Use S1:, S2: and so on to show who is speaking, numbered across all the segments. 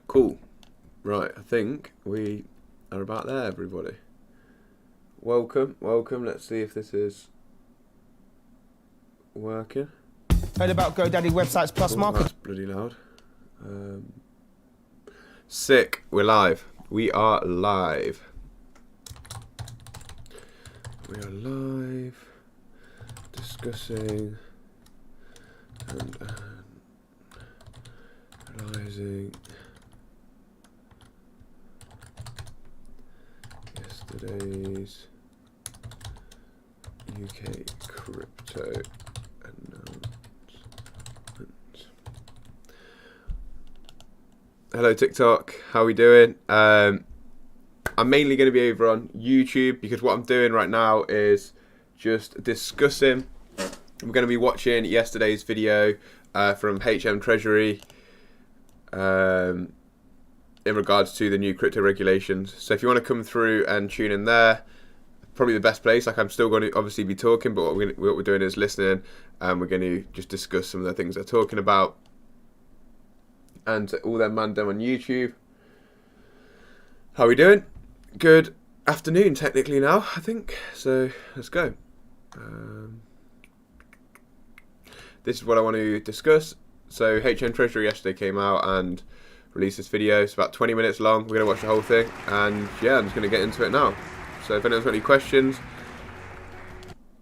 S1: Cool. Right, I think we are about there, everybody. Welcome. Let's see if this is working.
S2: Heard about GoDaddy Websites Plus marketing?
S1: That's bloody loud. Sick. We're live. We are live. Discussing and analysing yesterday's UK crypto announcement. Hello TikTok, how are we doing? I'm mainly going to be over on YouTube because what I'm doing right now is just discussing. I'm going to be watching yesterday's video from HM Treasury in regards to the new crypto regulations. So if you want to come through and tune in there, probably the best place. Like, I'm still going to obviously be talking, but what we're doing is listening, and we're going to just discuss some of the things they're talking about. And all them man down on YouTube. How are we doing? Good afternoon, technically now, I think. So let's go. This is what I want to discuss. So HM Treasury yesterday came out and released this video. It's about 20 minutes long. We're going to watch the whole thing. And yeah, I'm just going to get into it now. So if anyone's got any questions.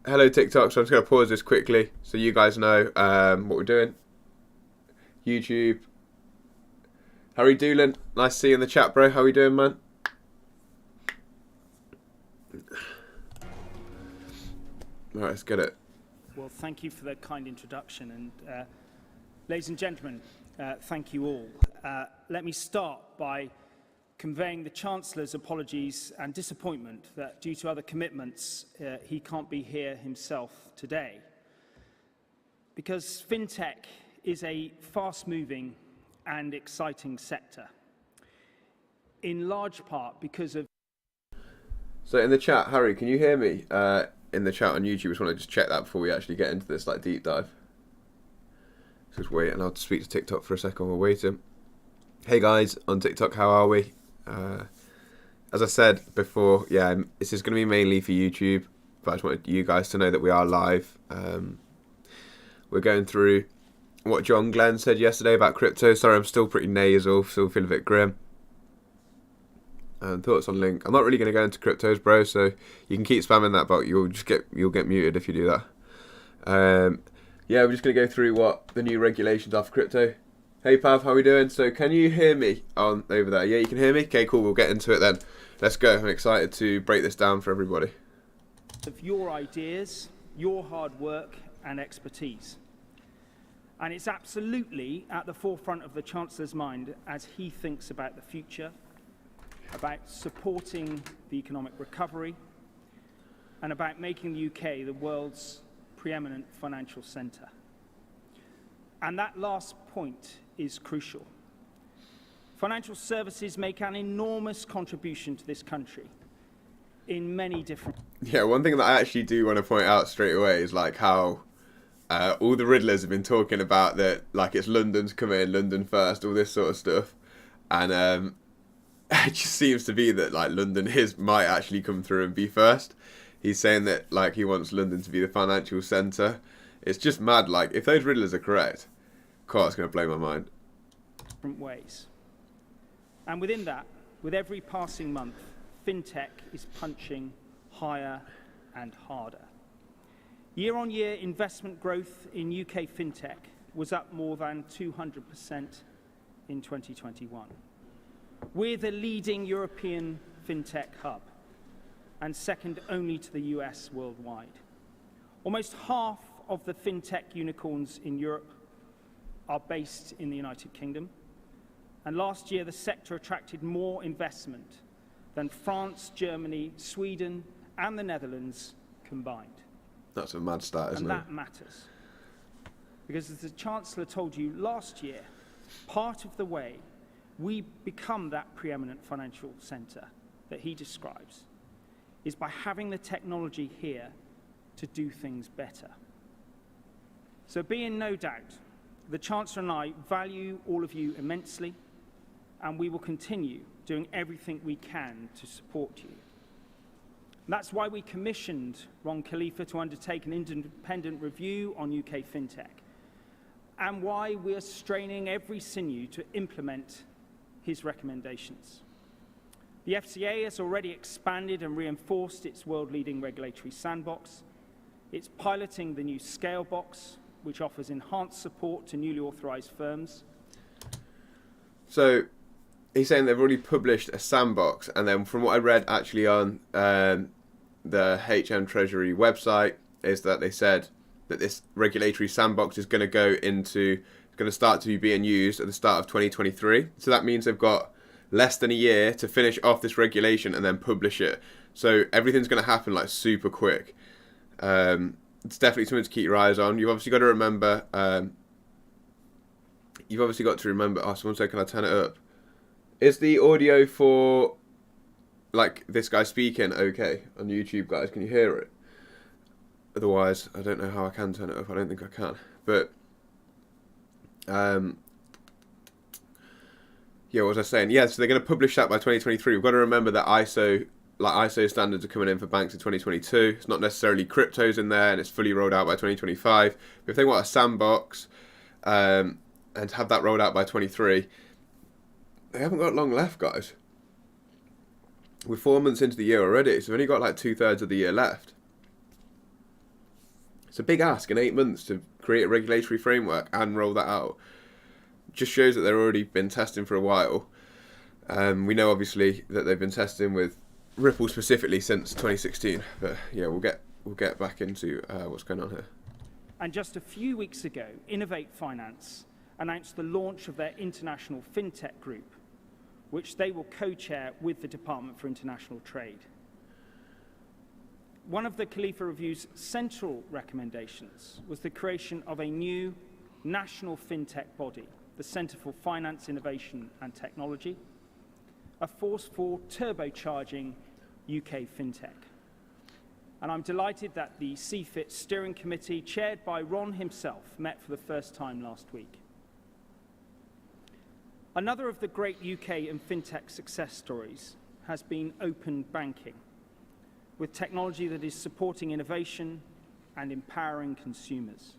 S1: Hello TikTok. So I'm just going to pause this quickly so you guys know what we're doing. YouTube. Harry Doolan, nice to see you in the chat, bro. How are you doing, man? All right, let's get it.
S3: Well, thank you for the kind introduction. And ladies and gentlemen, thank you all. Let me start by conveying the Chancellor's apologies and disappointment that due to other commitments, he can't be here himself today. Because fintech is a fast-moving and exciting sector, in large part because of...
S1: So in the chat, Harry, can you hear me in the chat on YouTube? I just want to just check that before we actually get into this like deep dive. Just wait, and I'll speak to TikTok for a second. We're waiting. Hey guys, on TikTok, how are we? As I said before, yeah, this is going to be mainly for YouTube, but I just wanted you guys to know that we are live. We're going through what John Glenn said yesterday about crypto. Sorry, I'm still pretty nasal, still feel a bit grim. And thoughts on Link. I'm not really going to go into cryptos, bro, so you can keep spamming that, but you'll get muted if you do that. Yeah, we're just going to go through what the new regulations are for crypto. Hey Pav, how are we doing? So can you hear me on over there? Yeah, you can hear me? Okay, cool, we'll get into it then. Let's go. I'm excited to break this down for everybody.
S3: Of your ideas, your hard work and expertise. And it's absolutely at the forefront of the Chancellor's mind as he thinks about the future, about supporting the economic recovery, and about making the UK the world's preeminent financial centre. And that last point is crucial. Financial services make an enormous contribution to this country in many different...
S1: Yeah, one thing that I actually do want to point out straight away is like how all the riddlers have been talking about that, like it's London's come in, London first, all this sort of stuff. And it just seems to be that like London might actually come through and be first. He's saying that like he wants London to be the financial centre. It's just mad. Like if those riddlers are correct, God, it's going to blow my mind.
S3: Different ways. And within that, with every passing month, fintech is punching higher and harder. Year-on-year investment growth in UK fintech was up more than 200% in 2021. We're the leading European fintech hub and second only to the US worldwide. Almost half of the fintech unicorns in Europe are based in the United Kingdom. And last year, the sector attracted more investment than France, Germany, Sweden, and the Netherlands combined.
S1: That's a mad stat, isn't it?
S3: And that matters. Because as the Chancellor told you last year, part of the way we become that preeminent financial centre that he describes is by having the technology here to do things better. So be in no doubt, the Chancellor and I value all of you immensely, and we will continue doing everything we can to support you. That's why we commissioned Ron Khalifa to undertake an independent review on UK fintech, and why we are straining every sinew to implement his recommendations. The FCA has already expanded and reinforced its world-leading regulatory sandbox. It's piloting the new Scale Box, which offers enhanced support to newly authorised firms.
S1: So he's saying they've already published a sandbox, and then from what I read actually on the HM Treasury website is that they said that this regulatory sandbox is going to start to be being used at the start of 2023. So that means they've got less than a year to finish off this regulation and then publish it. So everything's going to happen like super quick. It's definitely something to keep your eyes on. You've obviously got to remember. Oh, someone said, can I turn it up? Is the audio for like this guy speaking okay on YouTube, guys? Can you hear it? Otherwise, I don't know how I can turn it up. I don't think I can. But yeah, what was I saying? Yeah, so they're going to publish that by 2023. We've got to remember that ISO standards are coming in for banks in 2022. It's not necessarily cryptos in there, and it's fully rolled out by 2025. But if they want a sandbox and have that rolled out by 23, they haven't got long left, guys. We're 4 months into the year already, so we've only got like 2/3 of the year left. It's a big ask in 8 months to create a regulatory framework and roll that out. Just shows that they've already been testing for a while. We know obviously that they've been testing with Ripple specifically since 2016, but yeah, we'll get back into what's going on here.
S3: And just a few weeks ago, Innovate Finance announced the launch of their international fintech group, which they will co-chair with the Department for International Trade. One of the Khalifa Review's central recommendations was the creation of a new national fintech body, the Centre for Finance, Innovation and Technology, a force for turbocharging UK fintech. And I'm delighted that the CFIT Steering Committee, chaired by Ron himself, met for the first time last week. Another of the great UK and fintech success stories has been open banking, with technology that is supporting innovation and empowering consumers.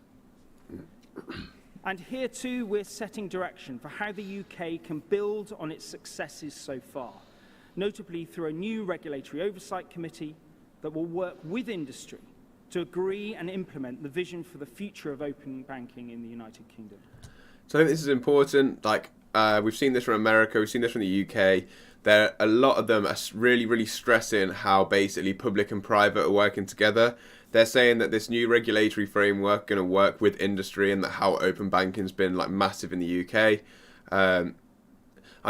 S3: And here too, we're setting direction for how the UK can build on its successes so far, notably through a new regulatory oversight committee that will work with industry to agree and implement the vision for the future of open banking in the United Kingdom.
S1: So I think this is important. We've seen this from America, we've seen this from the UK. A lot of them are really, really stressing how basically public and private are working together. They're saying that this new regulatory framework going to work with industry, and that how open banking's been like massive in the UK. I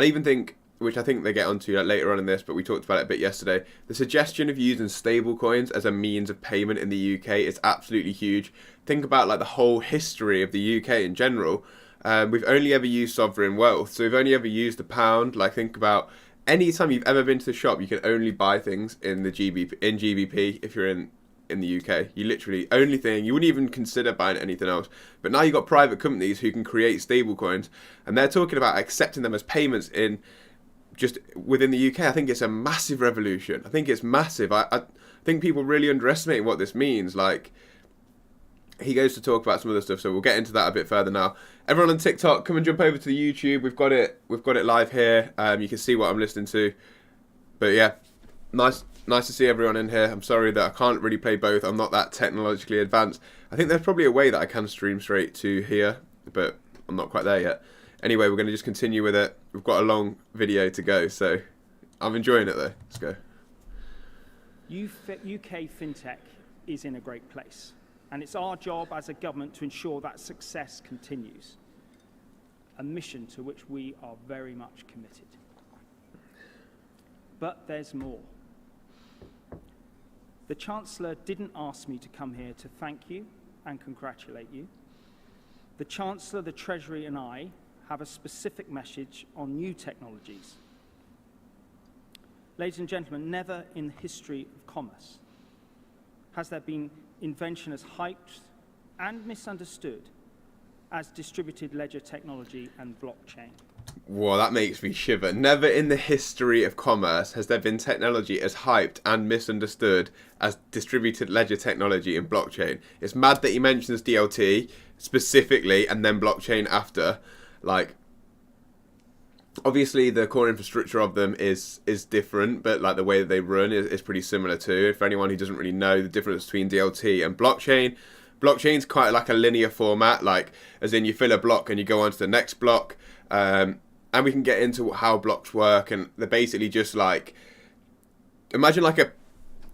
S1: even think, which I think they get onto later on in this, but we talked about it a bit yesterday, the suggestion of using stablecoins as a means of payment in the UK is absolutely huge. Think about like the whole history of the UK in general. We've only ever used sovereign wealth, so we've only ever used the pound. Like, think about any time you've ever been to the shop, you can only buy things in the GBP if you're in the UK. You literally, only thing, you wouldn't even consider buying anything else. But now you've got private companies who can create stable coins, and they're talking about accepting them as payments in just within the UK. I think it's a massive revolution. I think it's massive. I think people really underestimate what this means. Like, he goes to talk about some other stuff, so we'll get into that a bit further now. Everyone on TikTok, come and jump over to the YouTube. We've got it live here. You can see what I'm listening to. But yeah, nice to see everyone in here. I'm sorry that I can't really play both. I'm not that technologically advanced. I think there's probably a way that I can stream straight to here, but I'm not quite there yet. Anyway, we're going to just continue with it. We've got a long video to go, so I'm enjoying it though. Let's go.
S3: UK fintech is in a great place, and it's our job as a government to ensure that success continues, a mission to which we are very much committed. But there's more. The Chancellor didn't ask me to come here to thank you and congratulate you. The Chancellor, the Treasury and I have a specific message on new technologies. Ladies and gentlemen, never in the history of commerce has there been invention as hyped and misunderstood as distributed ledger technology and blockchain.
S1: Whoa, that makes me shiver. Never in the history of commerce has there been technology as hyped and misunderstood as distributed ledger technology in blockchain. It's mad that he mentions DLT specifically and then blockchain after. Like, obviously the core infrastructure of them is different, but like the way that they run is pretty similar too. For anyone who doesn't really know the difference between DLT and blockchain, blockchain's quite like a linear format, like as in you fill a block and you go on to the next block. And we can get into how blocks work, and they're basically just like, imagine like a,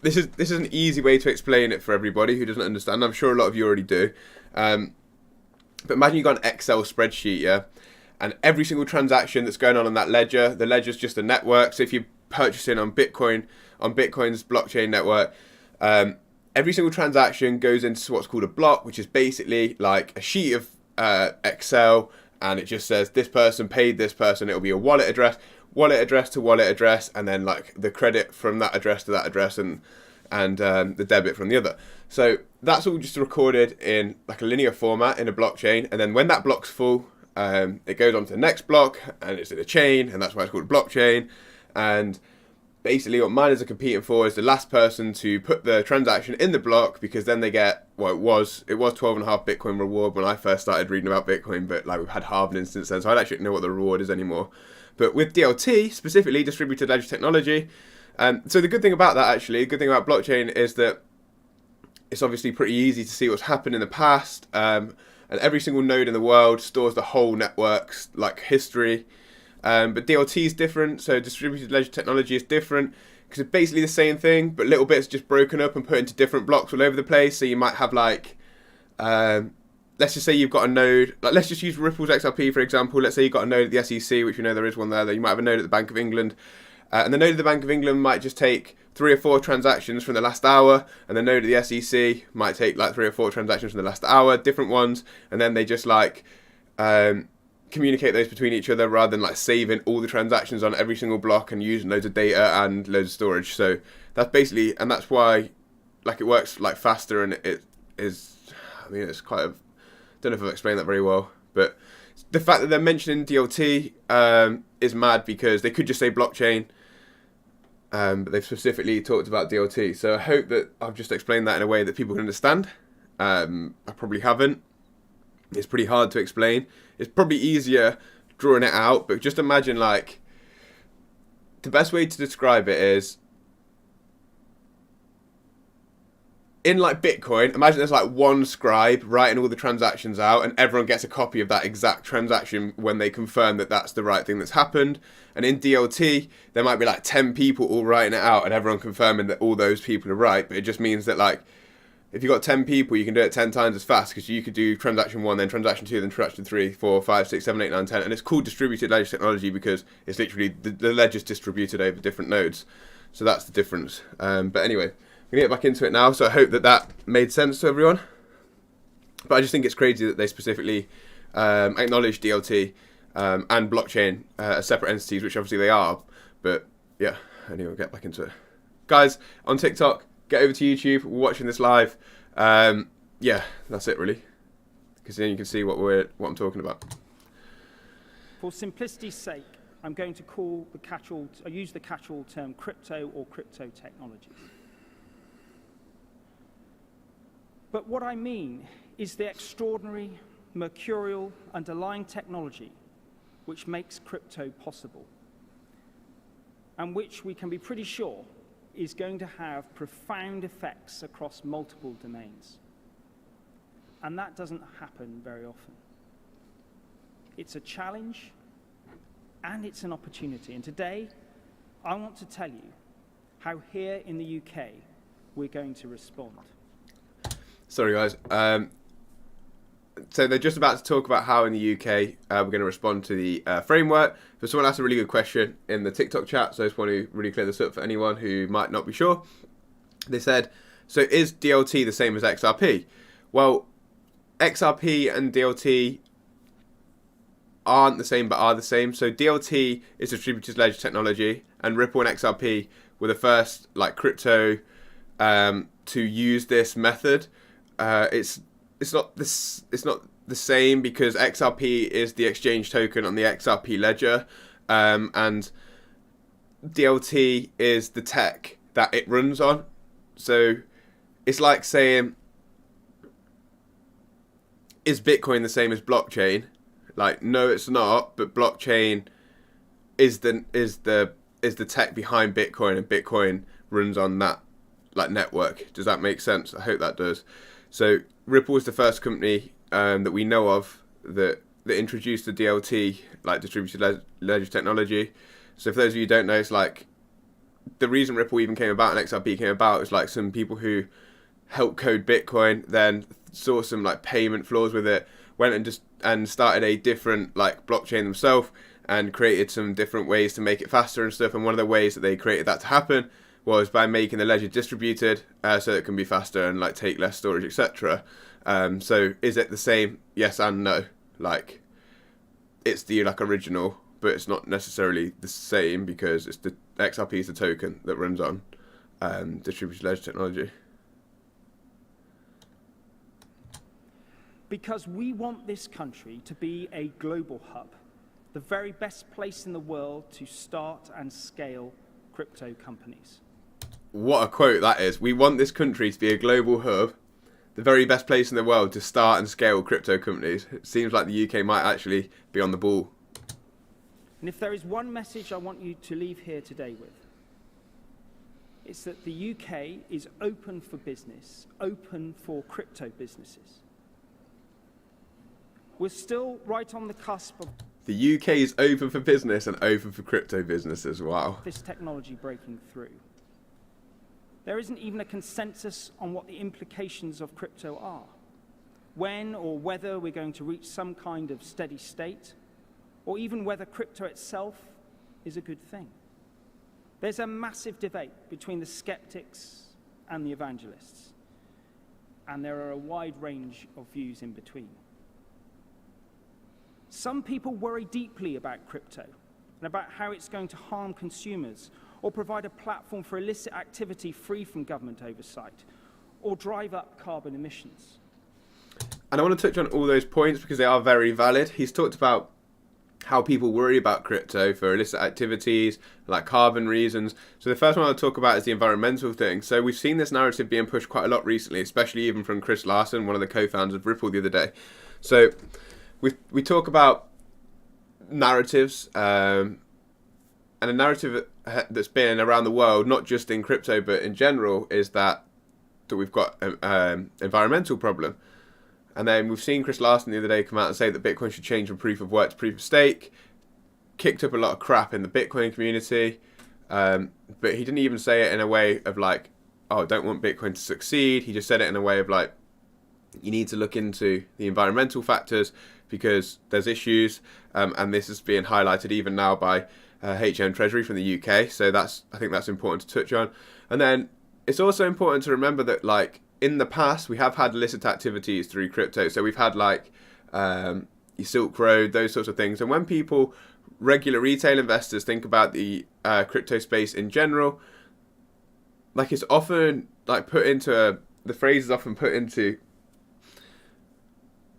S1: this is an easy way to explain it for everybody who doesn't understand. I'm sure a lot of you already do. But imagine you've got an Excel spreadsheet, yeah, and every single transaction that's going on that ledger, the ledger's just a network. So if you're purchasing on Bitcoin, on Bitcoin's blockchain network, every single transaction goes into what's called a block, which is basically like a sheet of Excel. And it just says this person paid this person. It'll be a wallet address to wallet address, and then like the credit from that address to that address, and the debit from the other. So that's all just recorded in like a linear format in a blockchain. And then when that block's full, it goes on to the next block, and it's in a chain, and that's why it's called a blockchain. And basically what miners are competing for is the last person to put the transaction in the block, because then they get, well, it was 12.5 Bitcoin reward when I first started reading about Bitcoin, but like we've had halving since then, so I don't actually know what the reward is anymore. But with DLT, specifically distributed ledger technology, so the good thing about that, actually, the good thing about blockchain is that it's obviously pretty easy to see what's happened in the past, and every single node in the world stores the whole network's like history. But DLT is different, so distributed ledger technology is different, because it's basically the same thing, but little bits just broken up and put into different blocks all over the place. So you might have like, let's just say you've got a node, like let's just use Ripple's XRP for example. Let's say you've got a node at the SEC, which we know there is one there. You might have a node at the Bank of England, and the node at the Bank of England might just take 3 or 4 transactions from the last hour, and the node at the SEC might take like 3 or 4 transactions from the last hour, different ones, and then they just like communicate those between each other, rather than like saving all the transactions on every single block and using loads of data and loads of storage. So that's basically, and that's why like it works like faster, and it is, I mean, it's quite a, don't know if I've explained that very well, but the fact that they're mentioning DLT is mad, because they could just say blockchain, but they've specifically talked about DLT. So I hope that I've just explained that in a way that people can understand. I probably haven't. It's pretty hard to explain. It's probably easier drawing it out, but just imagine, like, the best way to describe it is, in like Bitcoin, imagine there's like one scribe writing all the transactions out, and everyone gets a copy of that exact transaction when they confirm that that's the right thing that's happened. And in DLT, there might be like 10 people all writing it out, and everyone confirming that all those people are right. But it just means that, like, if you've got 10 people, you can do it 10 times as fast, because you could do transaction 1, then transaction 2, then transaction 3, 4, 5, 6, 7, 8, 9, 10. And it's called distributed ledger technology because it's literally the ledger's distributed over different nodes. So that's the difference. But anyway, I'm going to get back into it now. So I hope that that made sense to everyone. But I just think it's crazy that they specifically acknowledge DLT and blockchain as separate entities, which obviously they are. But yeah, anyway, we'll get back into it. Guys, on TikTok, get over to YouTube. We're watching this live. Yeah, that's it really, because then you can see what I'm talking about.
S3: For simplicity's sake, I'm going to call the catch-all, I use the catch-all term crypto or crypto technologies. But what I mean is the extraordinary, mercurial, underlying technology which makes crypto possible, and which we can be pretty sure is going to have profound effects across multiple domains. And that doesn't happen very often. It's a challenge, and it's an opportunity. And today, I want to tell you how here in the UK, we're going to respond.
S1: Sorry guys. So they're just about to talk about how in the UK we're going to respond to the framework. But someone asked a really good question in the TikTok chat, so I just want to really clear this up for anyone who might not be sure. They said, so is DLT the same as XRP? Well, XRP and DLT aren't the same, but are the same. So DLT is distributed ledger technology, and Ripple and XRP were the first like crypto to use this method. It's not the same because XRP is the exchange token on the XRP ledger, and DLT is the tech that it runs on. So it's like saying, is Bitcoin the same as blockchain? Like, no, it's not. But blockchain is the tech behind Bitcoin, and Bitcoin runs on that like network. Does that make sense? I hope that does. So Ripple is the first company that we know of that introduced the DLT, like distributed ledger technology. So for those of you who don't know, it's like the reason Ripple even came about and XRP came about is like some people who helped code Bitcoin then saw some like payment flaws with it, went and started a different like blockchain themselves and created some different ways to make it faster and stuff. And one of the ways that they created that to happen was by making the ledger distributed, so it can be faster and like take less storage, etc. So is it the same? Yes and no. Like, it's the like original, but it's not necessarily the same because it's the XRP is the token that runs on distributed ledger technology.
S3: Because we want this country to be a global hub, the very best place in the world to start and scale crypto companies.
S1: What a quote that is. We want this country to be a global hub, the very best place in the world to start and scale crypto companies. It seems like the UK might actually be on the ball.
S3: And if there is one message I want you to leave here today with, it's that the UK is open for business, open for crypto businesses. We're still right on the cusp of
S1: The UK is open for business and open for crypto businesses. Wow.
S3: this technology breaking through. There isn't even a consensus on what the implications of crypto are, when or whether we're going to reach some kind of steady state, or even whether crypto itself is a good thing. There's a massive debate between the skeptics and the evangelists, and there are a wide range of views in between. Some people worry deeply about crypto and about how it's going to harm consumers or provide a platform for illicit activity free from government oversight or drive up carbon emissions.
S1: And I want to touch on all those points because they are very valid. He's talked about how people worry about crypto for illicit activities, like carbon reasons. So the first one I'll talk about is the environmental thing. So we've seen this narrative being pushed quite a lot recently, especially even from Chris Larsen, one of the co-founders of Ripple the other day. So we talk about narratives, and a narrative that's been around the world, not just in crypto but in general, is that we've got an environmental problem. And then we've seen Chris Larsen the other day come out and say that Bitcoin should change from proof of work to proof of stake. Kicked up a lot of crap in the Bitcoin community, but he didn't even say it in a way of like, oh, I don't want Bitcoin to succeed. He just said it in a way of like, you need to look into the environmental factors because there's issues, and this is being highlighted even now by HM Treasury from the UK. So I think that's important to touch on. And then it's also important to remember that like in the past we have had illicit activities through crypto. So we've had like your Silk Road, those sorts of things. And when regular retail investors think about the crypto space in general, like it's often like the phrase is often put into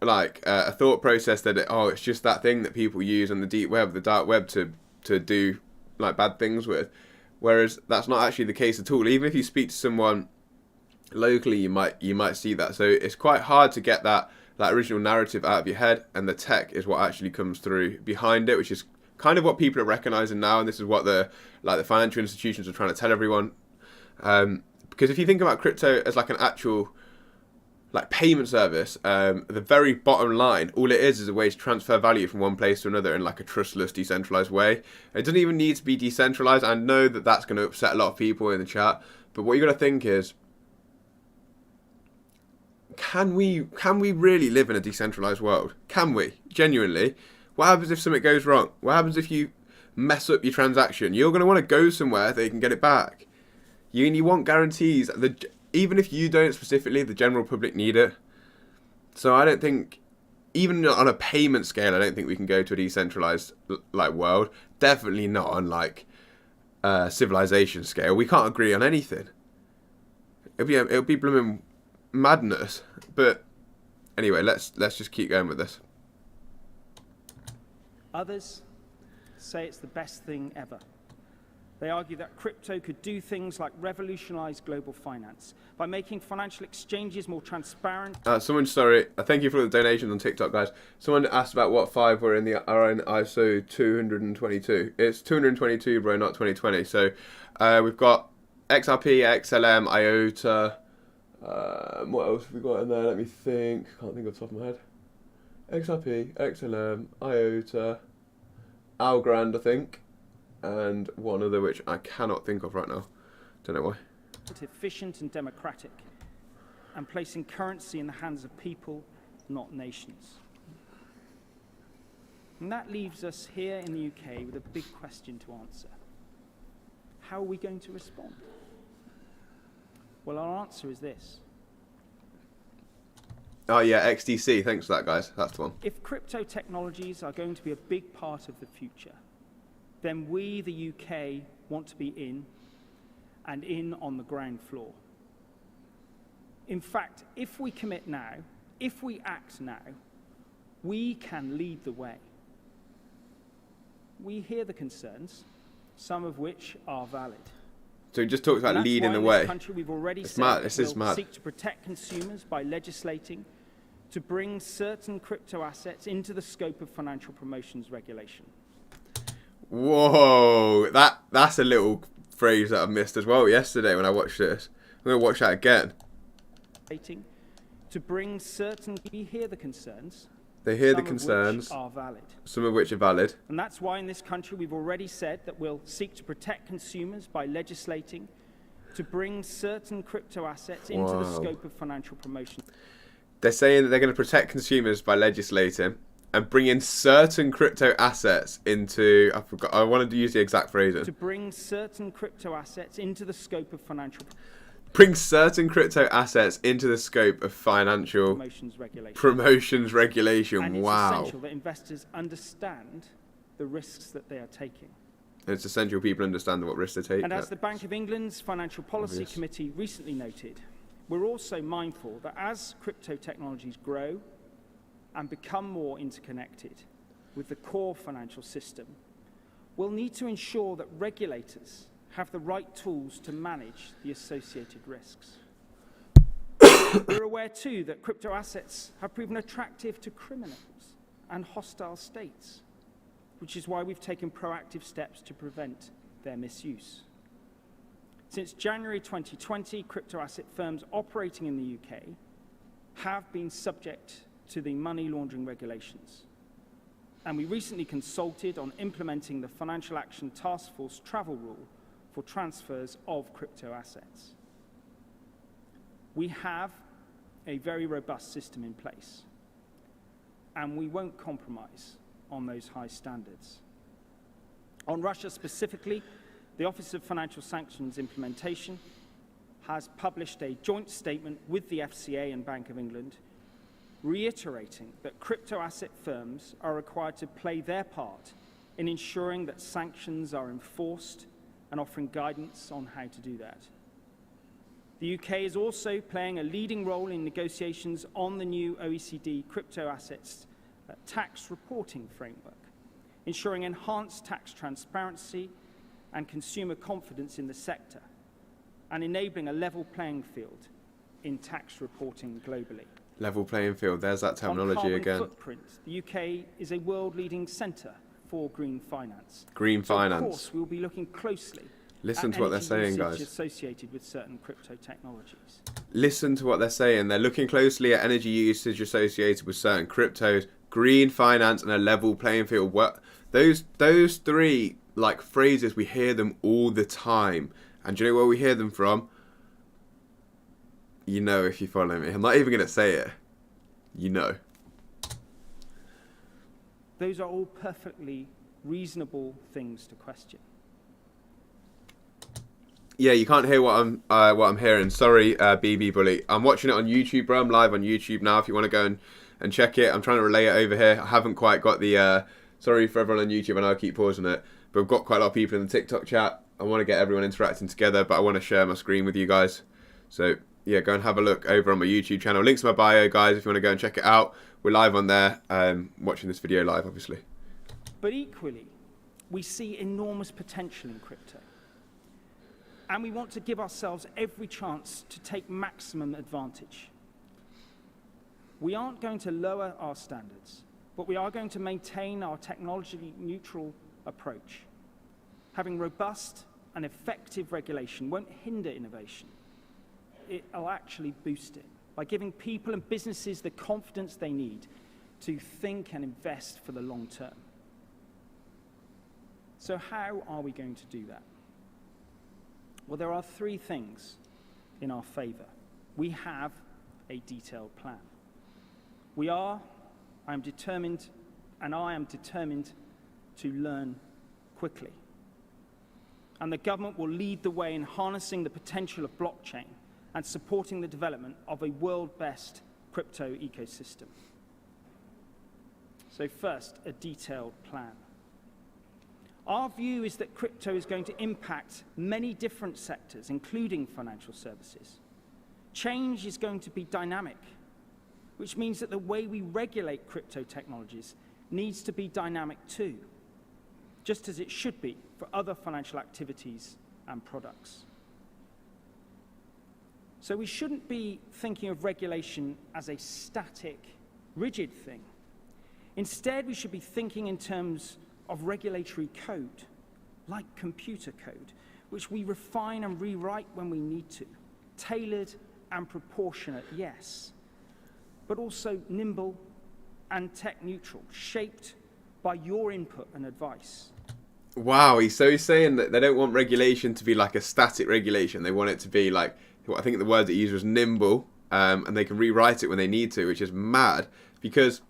S1: like a thought process that it's just that thing that people use on the deep web, the dark web, to do like bad things with, whereas that's not actually the case at all. Even if you speak to someone locally, you might see that. So it's quite hard to get that original narrative out of your head, and the tech is what actually comes through behind it, which is kind of what people are recognizing now, and this is what the financial institutions are trying to tell everyone. Because if you think about crypto as like an actual like payment service, the very bottom line, all it is a way to transfer value from one place to another in like a trustless, decentralized way. It doesn't even need to be decentralized. I know that that's going to upset a lot of people in the chat, but what you got to think is, can we really live in a decentralized world? Can we? Genuinely? What happens if something goes wrong? What happens if you mess up your transaction? You're going to want to go somewhere that you can get it back. You want guarantees. Even if you don't specifically, the general public need it. So I don't think, even on a payment scale, I don't think we can go to a decentralized like world. Definitely not on like civilization scale. We can't agree on anything. It'll be blooming madness. But Anyway, let's just keep going with this.
S3: Others say it's the best thing ever. They argue that crypto could do things like revolutionize global finance by making financial exchanges more transparent.
S1: Thank you for the donations on TikTok, guys. Someone asked about what 5 were in our own ISO 222. It's 222, bro, not 2020. So we've got XRP, XLM, IOTA. What else have we got in there? Let me think. Can't think off the top of my head. XRP, XLM, IOTA, Algorand, I think, and one other which I cannot think of right now. Don't know why.
S3: Efficient and democratic, and placing currency in the hands of people, not nations. And that leaves us here in the UK with a big question to answer. How are we going to respond? Well, our answer is this.
S1: Oh yeah, XDC. Thanks for that, guys. That's the one.
S3: If crypto technologies are going to be a big part of the future, then we, the UK, want to be in on the ground floor. In fact, if we commit now, if we act now, we can lead the way. We hear the concerns, some of which are valid.
S1: So he just talks about leading the way.
S3: In this country, we've already seek to protect consumers by legislating to bring certain crypto assets into the scope of financial promotions regulation.
S1: Whoa, that's a little phrase that I missed as well yesterday when I watched this. I'm going to watch that again.
S3: To bring certain, we hear the concerns.
S1: They hear the concerns,
S3: are valid.
S1: Some of which are valid.
S3: And that's why in this country we've already said that we'll seek to protect consumers by legislating to bring certain crypto assets into the scope of financial promotion.
S1: They're saying that they're going to protect consumers by legislating and bring in certain crypto assets into, I wanted to use the exact phrasing.
S3: To bring certain crypto assets into the scope of financial
S1: promotions regulation.
S3: And it's
S1: wow.
S3: essential that investors understand the risks that they are taking.
S1: And it's essential people understand what risks they take.
S3: And as the Bank of England's Financial Policy Committee recently noted, we're also mindful that as crypto technologies grow and become more interconnected with the core financial system, we'll need to ensure that regulators have the right tools to manage the associated risks. We're aware too that crypto assets have proven attractive to criminals and hostile states, which is why we've taken proactive steps to prevent their misuse. Since January 2020, crypto asset firms operating in the UK have been subject to the money laundering regulations. And we recently consulted on implementing the Financial Action Task Force travel rule for transfers of crypto assets. We have a very robust system in place, and we won't compromise on those high standards. On Russia specifically, the Office of Financial Sanctions Implementation has published a joint statement with the FCA and Bank of England reiterating that crypto asset firms are required to play their part in ensuring that sanctions are enforced and offering guidance on how to do that. The UK is also playing a leading role in negotiations on the new OECD crypto assets tax reporting framework, ensuring enhanced tax transparency and consumer confidence in the sector, and enabling a level playing field in tax reporting globally.
S1: Level playing field, there's that terminology
S3: on carbon
S1: again.
S3: Footprint, the UK is a world-leading centre for green finance.
S1: Green finance.
S3: Of course, we'll be looking closely
S1: Listen to what they're saying, guys.
S3: Associated with certain crypto technologies.
S1: Listen to what they're saying. They're looking closely at energy usage associated with certain cryptos, green finance, and a level playing field. What those three like phrases, we hear them all the time. And do you know where we hear them from? You know, if you follow me. I'm not even going to say it. You know.
S3: Those are all perfectly reasonable things to question.
S1: Yeah, you can't hear what I'm hearing. Sorry, BB Bully. I'm watching it on YouTube, bro. I'm live on YouTube now. If you want to go and check it, I'm trying to relay it over here. I haven't quite got the. Sorry for everyone on YouTube. I know I keep pausing it, but we've got quite a lot of people in the TikTok chat. I want to get everyone interacting together, but I want to share my screen with you guys. So yeah, go and have a look over on my YouTube channel. Links in my bio, guys, if you want to go and check it out. We're live on there, watching this video live, obviously.
S3: But equally, we see enormous potential in crypto. And we want to give ourselves every chance to take maximum advantage. We aren't going to lower our standards, but we are going to maintain our technology-neutral approach. Having robust and effective regulation won't hinder innovation. It'll actually boost it by giving people and businesses the confidence they need to think and invest for the long term. So how are we going to do that? Well, there are three things in our favor. We have a detailed plan. I am determined to learn quickly. And the government will lead the way in harnessing the potential of blockchain and supporting the development of a world-best crypto ecosystem. So first, a detailed plan. Our view is that crypto is going to impact many different sectors, including financial services. Change is going to be dynamic, which means that the way we regulate crypto technologies needs to be dynamic too, just as it should be for other financial activities and products. So we shouldn't be thinking of regulation as a static, rigid thing. Instead, we should be thinking in terms of regulatory code, like computer code, which we refine and rewrite when we need to, tailored and proportionate, yes, but also nimble and tech-neutral, shaped by your input and advice.
S1: Wow, he's saying that they don't want regulation to be like a static regulation. They want it to be like, I think the word that he used was nimble, and they can rewrite it when they need to, which is mad, because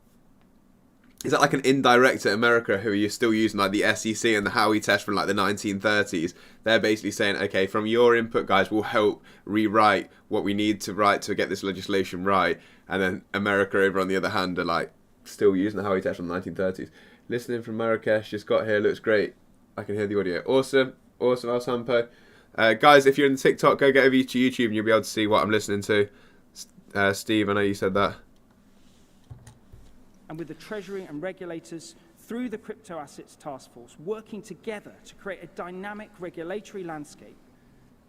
S1: is that like an indirect at America who are still using like the SEC and the Howey test from like the 1930s? They're basically saying, okay, from your input, guys, we'll help rewrite what we need to write to get this legislation right. And then America over on the other hand are like still using the Howey test from the 1930s. Listening from Marrakesh, just got here, looks great. I can hear the audio. Awesome, Al Sampo. Guys, if you're in TikTok, go get over to YouTube and you'll be able to see what I'm listening to. Steve, I know you said that.
S3: And with the Treasury and regulators through the Crypto Assets Task Force working together to create a dynamic regulatory landscape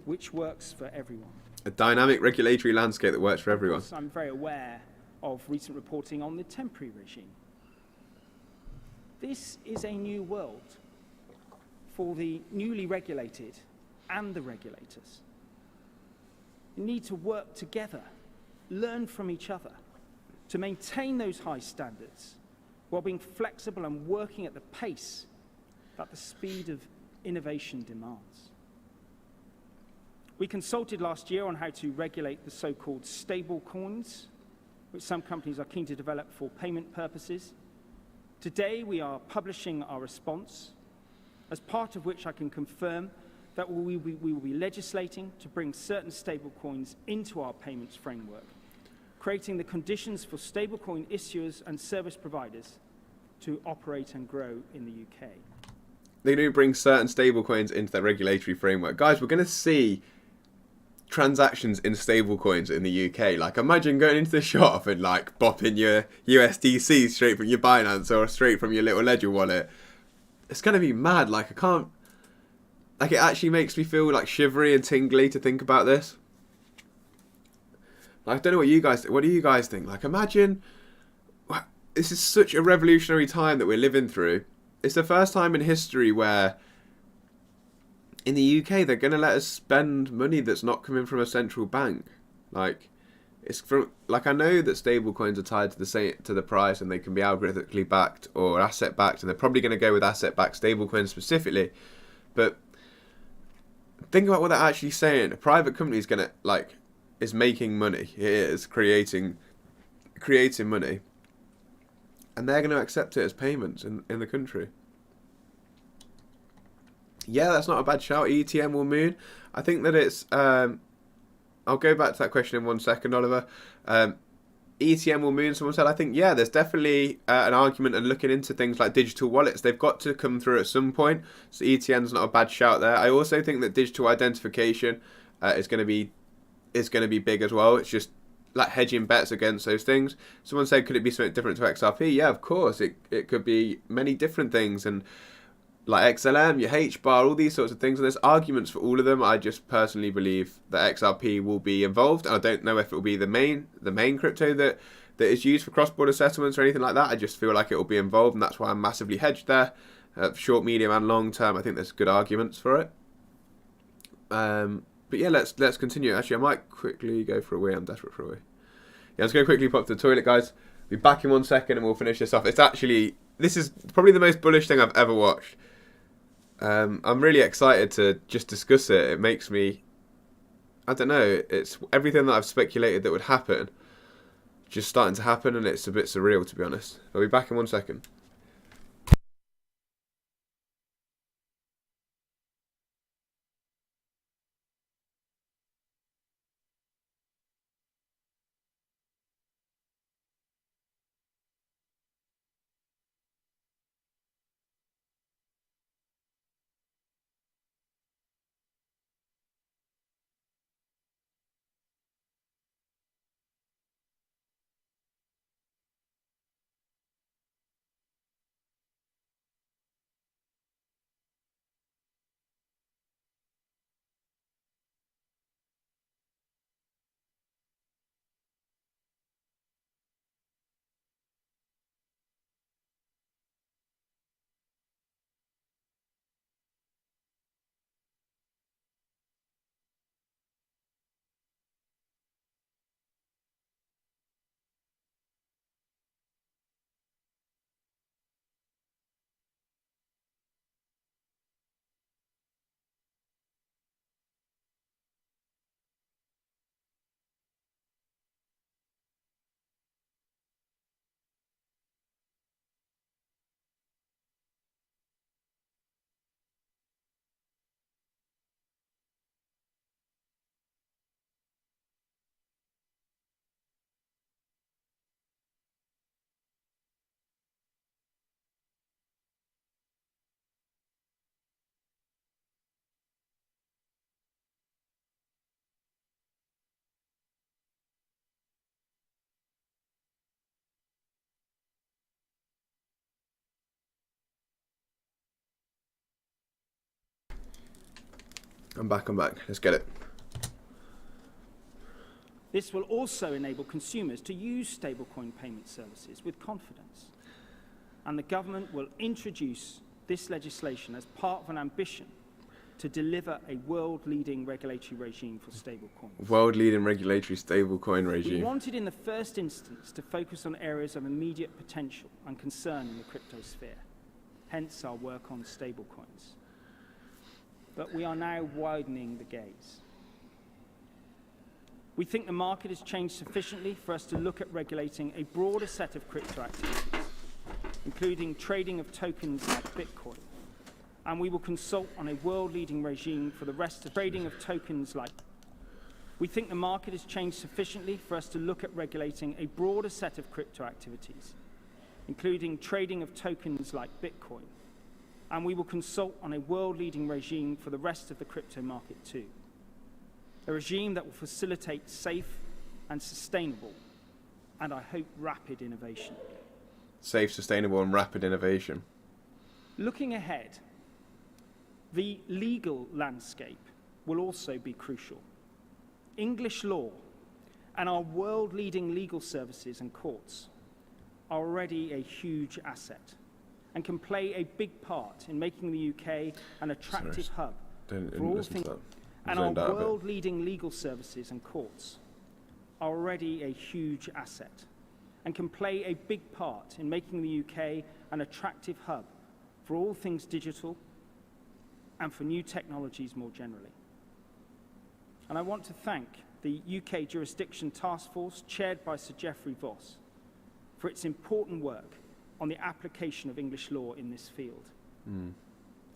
S3: which works for everyone.
S1: A dynamic regulatory landscape that works for everyone.
S3: Of course, I'm very aware of recent reporting on the temporary regime. This is a new world for the newly regulated and the regulators. You need to work together, learn from each other, to maintain those high standards while being flexible and working at the pace that the speed of innovation demands. We consulted last year on how to regulate the so-called stablecoins, which some companies are keen to develop for payment purposes. Today, we are publishing our response, as part of which I can confirm that we will be legislating to bring certain stablecoins into our payments framework, creating the conditions for stablecoin issuers and service providers to operate and grow in the UK.
S1: They're going to bring certain stablecoins into that regulatory framework. Guys, we're going to see transactions in stablecoins in the UK. Like, imagine going into the shop and like bopping your USDC straight from your Binance or straight from your little Ledger wallet. It's going to be mad. Like, it actually makes me feel like shivery and tingly to think about this. Like, I don't know what do you guys think? Like, imagine, this is such a revolutionary time that we're living through. It's the first time in history where in the UK they're going to let us spend money that's not coming from a central bank. Like, I know that stablecoins are tied to the price and they can be algorithmically backed or asset backed, and they're probably going to go with asset backed stablecoins specifically. But think about what they're actually saying. A private company is going to is making money. It is creating money, and they're going to accept it as payments in the country. Yeah, that's not a bad shout. ETM will moon. I think that it's. I'll go back to that question in 1 second, Oliver. ETM will moon. Someone said. I think there's definitely an argument and looking into things like digital wallets. They've got to come through at some point. So ETM's not a bad shout there. I also think that digital identification is going to be is going to be big as well. It's just like hedging bets against those things. Someone said, could it be something different to XRP? Yeah, of course. It could be many different things, and like XLM, your H bar, all these sorts of things. And there's arguments for all of them. I just personally believe that XRP will be involved. I don't know if it will be the main crypto that is used for cross-border settlements or anything like that. I just feel like it will be involved, and that's why I'm massively hedged there. Short, medium, and long term, I think there's good arguments for it. But yeah, let's continue. Actually, I might quickly go for a wee. I'm desperate for a wee. Yeah, let's go quickly pop to the toilet, guys. Be back in 1 second, and we'll finish this off. This is probably the most bullish thing I've ever watched. I'm really excited to just discuss it. It makes me, I don't know, it's everything that I've speculated that would happen just starting to happen, and it's a bit surreal, to be honest. I'll be back in 1 second. I'm back. Let's get it.
S3: This will also enable consumers to use stablecoin payment services with confidence. And the government will introduce this legislation as part of an ambition to deliver a world-leading regulatory regime for stablecoins.
S1: World-leading regulatory stablecoin regime.
S3: We wanted in the first instance to focus on areas of immediate potential and concern in the crypto sphere, hence our work on stablecoins. But we are now widening the gaze. We think the market has changed sufficiently for us to look at regulating a broader set of crypto activities, including trading of tokens like Bitcoin. And we will consult on a world-leading regime for the rest of trading of tokens like. We think the market has changed sufficiently for us to look at regulating a broader set of crypto activities, including trading of tokens like Bitcoin. And we will consult on a world-leading regime for the rest of the crypto market too. A regime that will facilitate safe and sustainable, and I hope rapid innovation.
S1: Safe, sustainable, and rapid innovation.
S3: Looking ahead, the legal landscape will also be crucial. English law and our world-leading legal services and courts are already a huge asset and can play a big part in making the UK an attractive hub for all things. And our world-leading legal services and courts are already a huge asset and can play a big part in making the UK an attractive hub for all things digital and for new technologies more generally. And I want to thank the UK Jurisdiction Task Force, chaired by Sir Geoffrey Voss, for its important work on the application of English law in this field.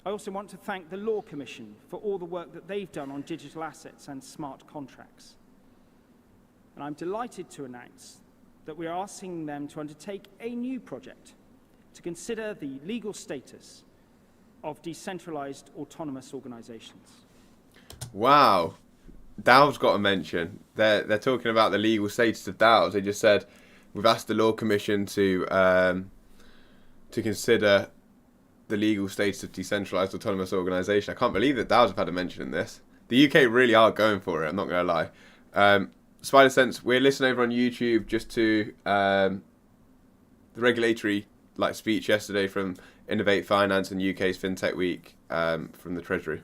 S3: I also want to thank the Law Commission for all the work that they've done on digital assets and smart contracts. And I'm delighted to announce that we are asking them to undertake a new project to consider the legal status of decentralized autonomous organizations.
S1: Wow. DAO's got a mention. They're talking about the legal status of DAOs. They just said we've asked the Law Commission to consider the legal status of decentralized autonomous organisation. I can't believe that DAOs have had a mention in this. The UK really are going for it. I'm not going to lie. Spider Sense, we're listening over on YouTube just to the regulatory speech yesterday from Innovate Finance and UK's FinTech Week from the Treasury.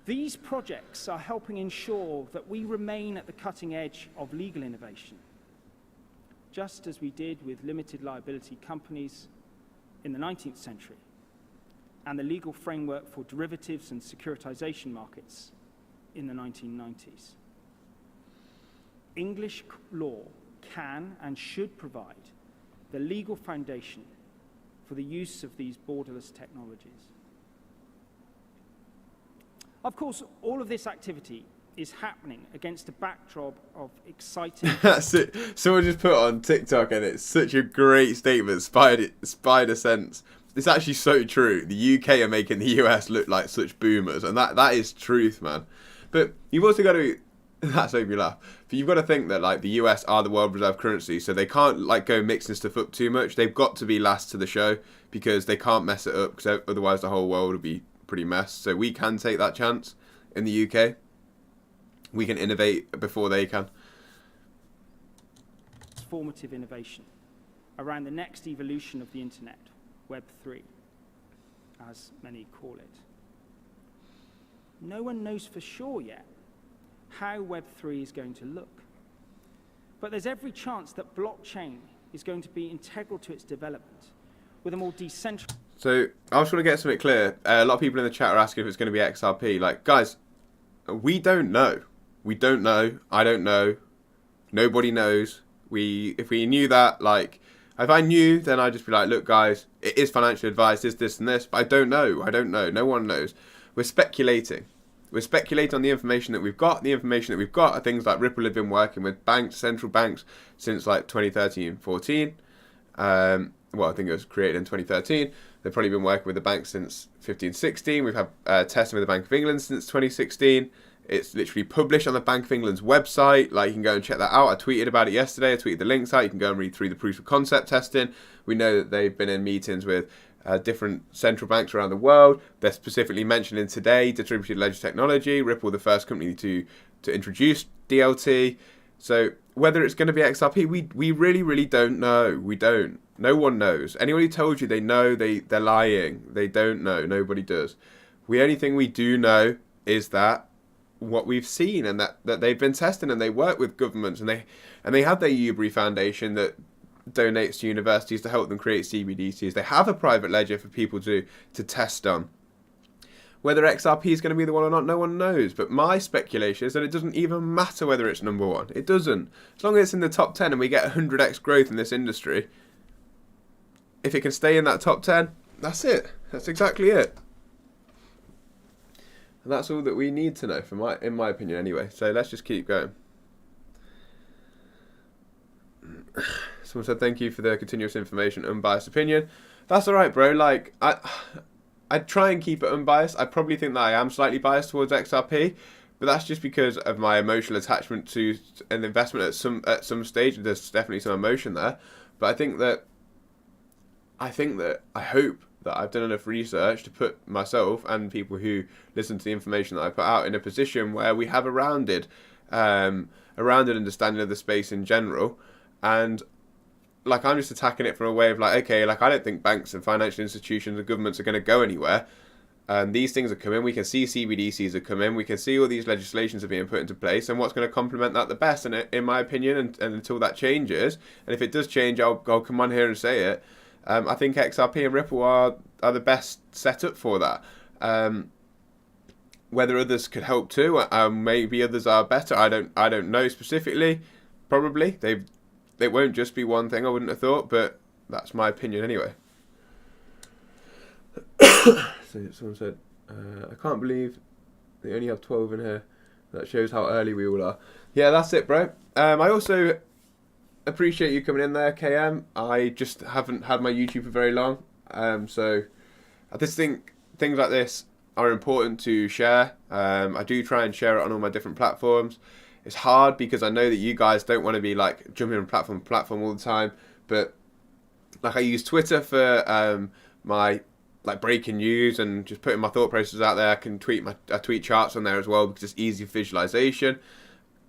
S3: These projects are helping ensure that we remain at the cutting edge of legal innovation, just as we did with limited liability companies in the 19th century and the legal framework for derivatives and securitization markets in the 1990s. English law can and should provide the legal foundation for the use of these borderless technologies. Of course, all of this activity is happening against a backdrop of exciting...
S1: That's it. Someone just put it on TikTok and it's such a great statement. Spider Sense. It's actually so true. The UK are making the US look like such boomers, and that is truth, man. But you've also got to... That's made me laugh. But you've got to think that the US are the world reserve currency, so they can't go mixing stuff up too much. They've got to be last to the show because they can't mess it up, because otherwise the whole world would be pretty messed. So we can take that chance in the UK. We can innovate before they can.
S3: Transformative innovation around the next evolution of the internet, Web 3, as many call it. No one knows for sure yet how Web 3 is going to look. But there's every chance that blockchain is going to be integral to its development with a more decentralized...
S1: So I just want to get something clear. A lot of people in the chat are asking if it's going to be XRP. Guys, we don't know. We don't know. I don't know. Nobody knows. If we knew that, if I knew, then I'd just be like, look, guys, it is financial advice, this, and this. But I don't know. I don't know. No one knows. We're speculating. We're speculating on the information that we've got. The information that we've got are things like Ripple have been working with banks, central banks, since 2013-14. Well, I think it was created in 2013. They've probably been working with the bank since 15-16. We've had testing with the Bank of England since 2016. It's literally published on the Bank of England's website. You can go and check that out. I tweeted about it yesterday. I tweeted the links out. You can go and read through the proof of concept testing. We know that they've been in meetings with different central banks around the world. They're specifically mentioning today distributed ledger technology. Ripple, the first company to introduce DLT. So whether it's going to be XRP, we really, really don't know. We don't. No one knows. Anyone who told you they know, they're lying. They don't know. Nobody does. The only thing we do know is that what we've seen, and that they've been testing, and they work with governments, and they have their Ubri Foundation that donates to universities to help them create CBDCs. They have a private ledger for people to test on. Whether XRP is going to be the one or not, no one knows. But my speculation is that it doesn't even matter whether it's number one. It doesn't. As long as it's in the top 10 and we get 100x growth in this industry, if it can stay in that top 10, that's it. That's exactly it. And that's all that we need to know, in my opinion anyway. So let's just keep going. Someone said, thank you for the continuous information, unbiased opinion. That's alright, bro. I try and keep it unbiased. I probably think that I am slightly biased towards XRP, but that's just because of my emotional attachment to an investment at some stage. There's definitely some emotion there. But I hope that I've done enough research to put myself and people who listen to the information that I put out in a position where we have a rounded understanding of the space in general. And I'm just attacking it from a way of I don't think banks and financial institutions and governments are going to go anywhere. These things are coming. We can see CBDCs are coming. We can see all these legislations are being put into place. And what's going to complement that the best, and in my opinion, and until that changes, and if it does change, I'll come on here and say it. I think XRP and Ripple are the best set up for that. Whether others could help too, maybe others are better. I don't know specifically. Probably they won't just be one thing. I wouldn't have thought, but that's my opinion anyway. So someone said, I can't believe they only have 12 in here. That shows how early we all are. Yeah, that's it, bro. I also appreciate you coming in there, KM. I just haven't had my YouTube for very long. So I just think things like this are important to share. I do try and share it on all my different platforms. It's hard because I know that you guys don't want to be like jumping from platform to platform all the time, but like I use Twitter for my like breaking news and just putting my thought processes out there. I can tweet charts on there as well because it's easy visualization.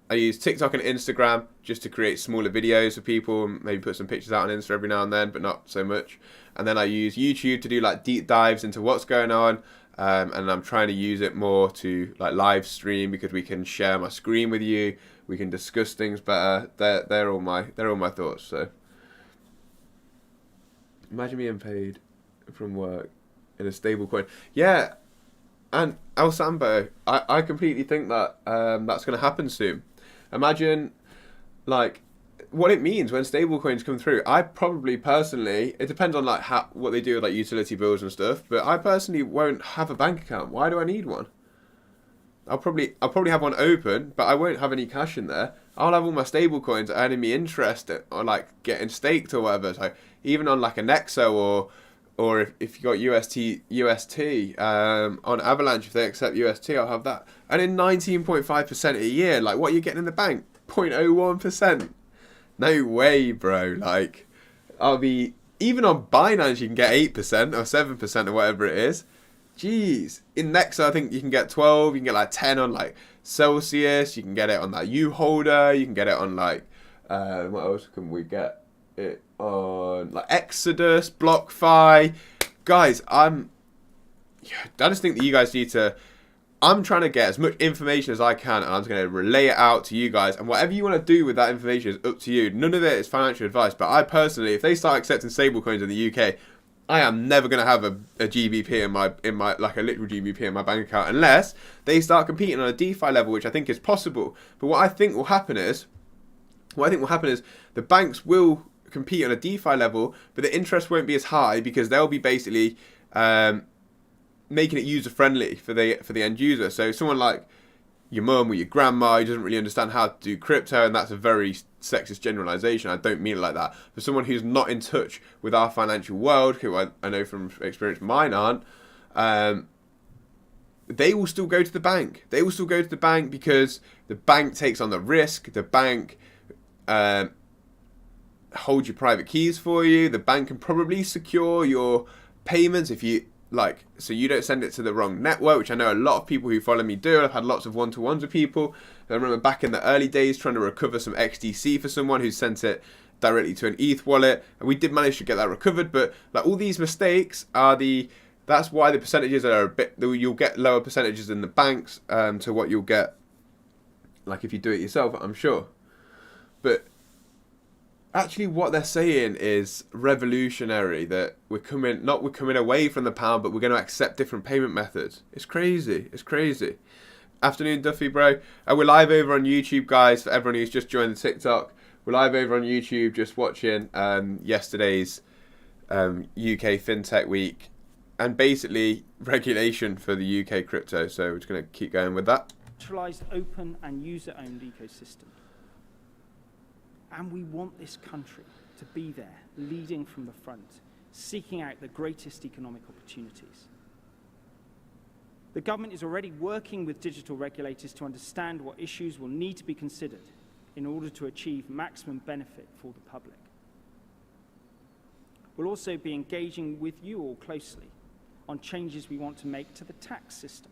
S1: I use TikTok and Instagram just to create smaller videos for people and maybe put some pictures out on Insta every now and then, but not so much. And then I use YouTube to do like deep dives into what's going on. And I'm trying to use it more to like live stream because we can share my screen with you. We can discuss things better. They're all my thoughts. So imagine being paid from work in a stable coin. Yeah, and El Sambo, I completely think that that's going to happen soon. Imagine like what it means when stable coins come through. I probably personally, it depends on like what they do with like utility bills and stuff, but I personally won't have a bank account. Why do I need one? I'll probably have one open, but I won't have any cash in there. I'll have all my stable coins earning me interest or like getting staked or whatever. So even on like a Nexo or if you got UST on Avalanche, if they accept UST, I'll have that. And in 19.5% a year, like what are you getting in the bank? 0.01%. No way, bro. Like, I'll be... Even on Binance, you can get 8% or 7% or whatever it is. Jeez. In Nexo, I think you can get 12. You can get like 10 on like Celsius. You can get it on that U-Holder. You can get it on like... what else can we get it on? Like Exodus, BlockFi. Guys, I just think that you guys need to... I'm trying to get as much information as I can, and I'm just going to relay it out to you guys. And whatever you want to do with that information is up to you. None of it is financial advice. But I personally, if they start accepting stablecoins in the UK, I am never going to have a GBP in my like a literal GBP in my bank account unless they start competing on a DeFi level, which I think is possible. But what I think will happen is the banks will compete on a DeFi level, but the interest won't be as high because they'll be basically making it user friendly for the end user. So someone like your mum or your grandma who doesn't really understand how to do crypto, and that's a very sexist generalization, I don't mean it like that, for someone who's not in touch with our financial world, who I know from experience mine aren't, they will still go to the bank. They will still go to the bank because the bank takes on the risk. The bank holds your private keys for you. The bank can probably secure your payments if you like, so you don't send it to the wrong network, which I know a lot of people who follow me do. I've had lots of one-to-ones with people. I remember back in the early days trying to recover some XDC for someone who sent it directly to an ETH wallet, and we did manage to get that recovered. But like all these mistakes are that's why the percentages are a bit. You'll get lower percentages in the banks to what you'll get like if you do it yourself, I'm sure. But actually what they're saying is revolutionary, that we're coming away from the pound, but we're going to accept different payment methods. It's crazy. It's crazy. Afternoon, Duffy, bro. We're live over on YouTube, guys, for everyone who's just joined the TikTok. We're live over on YouTube just watching yesterday's UK FinTech Week and basically regulation for the UK crypto. So we're just going to keep going with that.
S3: Centralized, open and user-owned ecosystem. And we want this country to be there, leading from the front, seeking out the greatest economic opportunities. The government is already working with digital regulators to understand what issues will need to be considered in order to achieve maximum benefit for the public. We'll also be engaging with you all closely on changes we want to make to the tax system.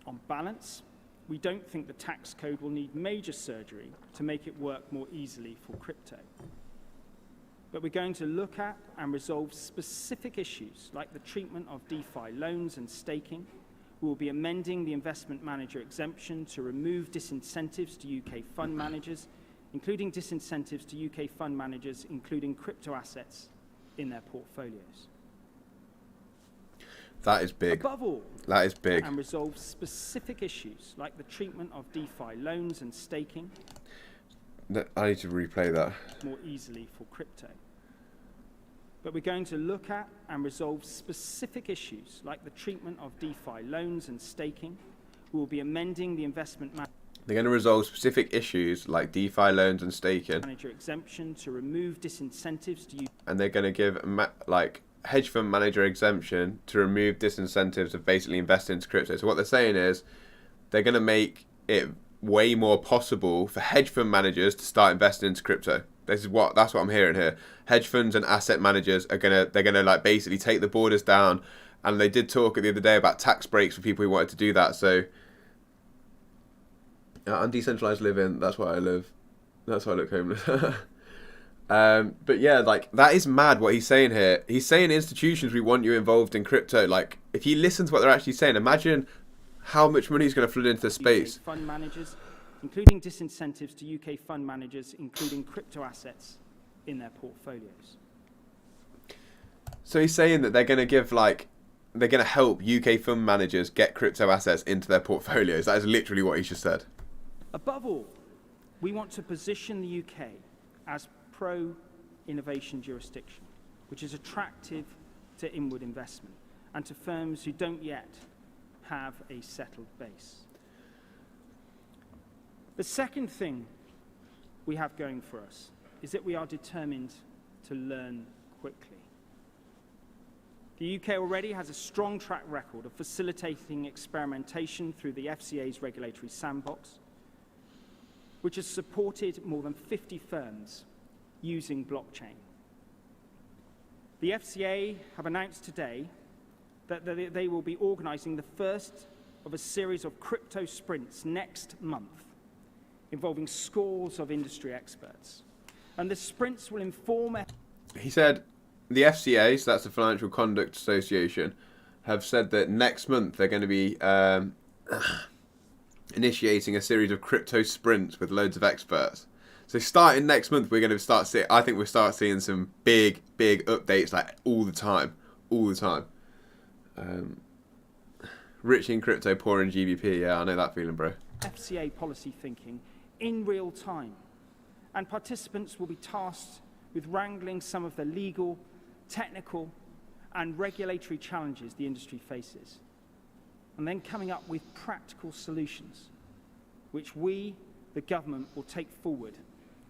S3: On balance, we don't think the tax code will need major surgery to make it work more easily for crypto. But we're going to look at and resolve specific issues like the treatment of DeFi loans and staking. We will be amending the investment manager exemption to remove disincentives to UK fund managers, including disincentives to UK fund managers including crypto assets in their portfolios.
S1: That is big.
S3: Above all,
S1: that is big.
S3: And resolve specific issues like the treatment of DeFi loans and staking.
S1: I need to replay that.
S3: More easily for crypto. But we're going to look at and resolve specific issues like the treatment of DeFi loans and staking. We will be amending the investment
S1: They're going to resolve specific issues like DeFi loans and staking.
S3: Manager exemption to remove disincentives to use.
S1: And they're going to give like hedge fund manager exemption to remove disincentives of basically investing into crypto. So what they're saying is they're going to make it way more possible for hedge fund managers to start investing into crypto. That's what I'm hearing here. Hedge funds and asset managers they're gonna like basically take the borders down, and they did talk the other day about tax breaks for people who wanted to do that. So I'm decentralized living. That's why I live. That's why I look homeless. But yeah, like that is mad what he's saying here. He's saying institutions, we want you involved in crypto. Like if you listen to what they're actually saying, imagine how much money is going to flood into the space.
S3: UK fund managers, including disincentives to UK fund managers, including crypto assets in their portfolios.
S1: So he's saying that they're going to help UK fund managers get crypto assets into their portfolios. That is literally what he's just said.
S3: Above all, we want to position the UK as pro-innovation jurisdiction, which is attractive to inward investment and to firms who don't yet have a settled base. The second thing we have going for us is that we are determined to learn quickly. The UK already has a strong track record of facilitating experimentation through the FCA's regulatory sandbox, which has supported more than 50 firms using blockchain. The FCA have announced today that they will be organising the first of a series of crypto sprints next month, involving scores of industry experts. And the sprints will inform...
S1: He said the FCA, so that's the Financial Conduct Association, have said that next month they're going to be initiating a series of crypto sprints with loads of experts. So starting next month, we're going to I think we'll start seeing some big updates like all the time. Rich in crypto, poor in GBP. Yeah, I know that feeling, bro.
S3: FCA policy thinking in real time. And participants will be tasked with wrangling some of the legal, technical, and regulatory challenges the industry faces, and then coming up with practical solutions, which we, the government, will take forward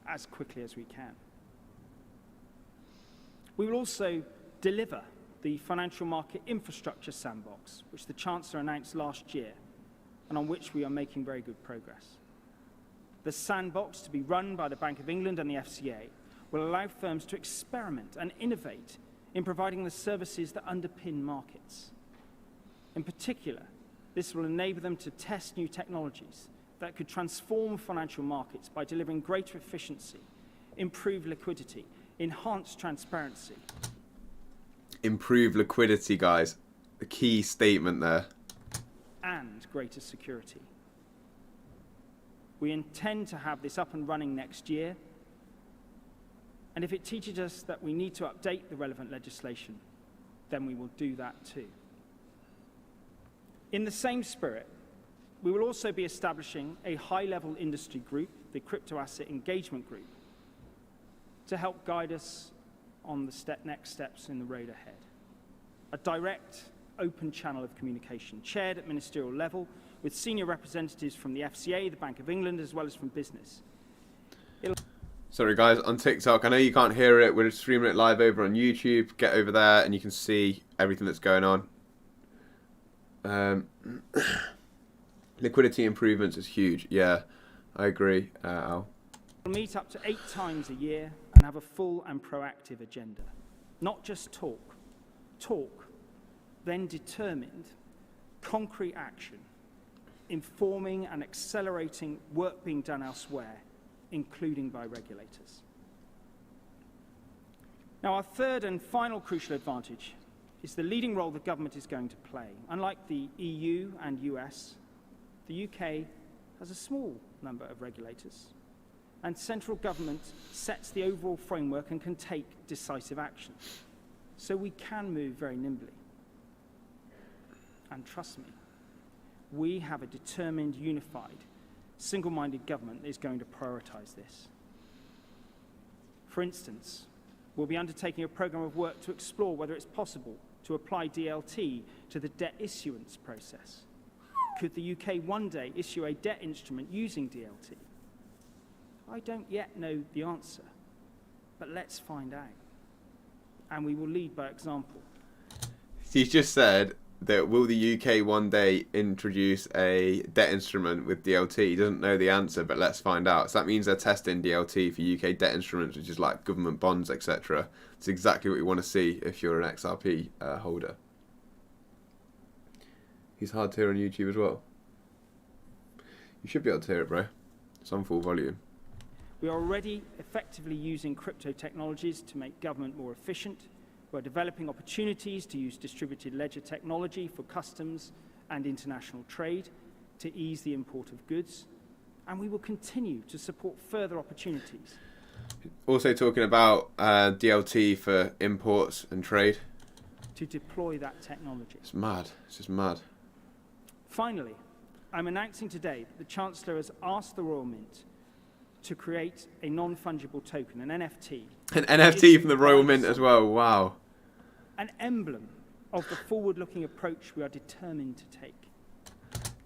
S3: as quickly as we can. We will also deliver the Financial Market Infrastructure Sandbox, which the Chancellor announced last year, and on which we are making very good progress. The sandbox, to be run by the Bank of England and the FCA, will allow firms to experiment and innovate in providing the services that underpin markets. In particular, this will enable them to test new technologies that could transform financial markets by delivering greater efficiency, improved liquidity, enhanced transparency.
S1: Improve liquidity, guys. The key statement there.
S3: And greater security. We intend to have this up and running next year, and if it teaches us that we need to update the relevant legislation, then we will do that too. In the same spirit, we will also be establishing a high-level industry group, the Crypto Asset Engagement Group, to help guide us on the next steps in the road ahead. A direct, open channel of communication, chaired at ministerial level, with senior representatives from the FCA, the Bank of England, as well as from business.
S1: Sorry guys, on TikTok, I know you can't hear it, we're streaming it live over on YouTube. Get over there and you can see everything that's going on. Liquidity improvements is huge. Yeah, I agree, Al.
S3: We'll meet up to 8 times a year and have a full and proactive agenda. Not just talk, then determined, concrete action, informing and accelerating work being done elsewhere, including by regulators. Now, our third and final crucial advantage is the leading role the government is going to play. Unlike the EU and US, the UK has a small number of regulators, and central government sets the overall framework and can take decisive action. So we can move very nimbly. And trust me, we have a determined, unified, single-minded government that is going to prioritise this. For instance, we'll be undertaking a programme of work to explore whether it's possible to apply DLT to the debt issuance process. Could the UK one day issue a debt instrument using DLT? I don't yet know the answer, but let's find out. and we will lead by example.
S1: He's just said that will the UK one day introduce a debt instrument with DLT? He doesn't know the answer, but let's find out. So that means they're testing DLT for UK debt instruments, which is like government bonds, etc. It's exactly what you want to see if you're an XRP holder. He's hard to hear on YouTube as well. You should be able to hear it, bro. It's on full volume.
S3: We are already effectively using crypto technologies to make government more efficient. We're developing opportunities to use distributed ledger technology for customs and international trade to ease the import of goods. And we will continue to support further opportunities.
S1: Also talking about DLT for imports and trade.
S3: To deploy that technology.
S1: It's mad. It's just mad.
S3: Finally, I'm announcing today that the Chancellor has asked the Royal Mint to create a non-fungible token, an NFT.
S1: An NFT from the Royal Mint as well, wow.
S3: An emblem of the forward-looking approach we are determined to take.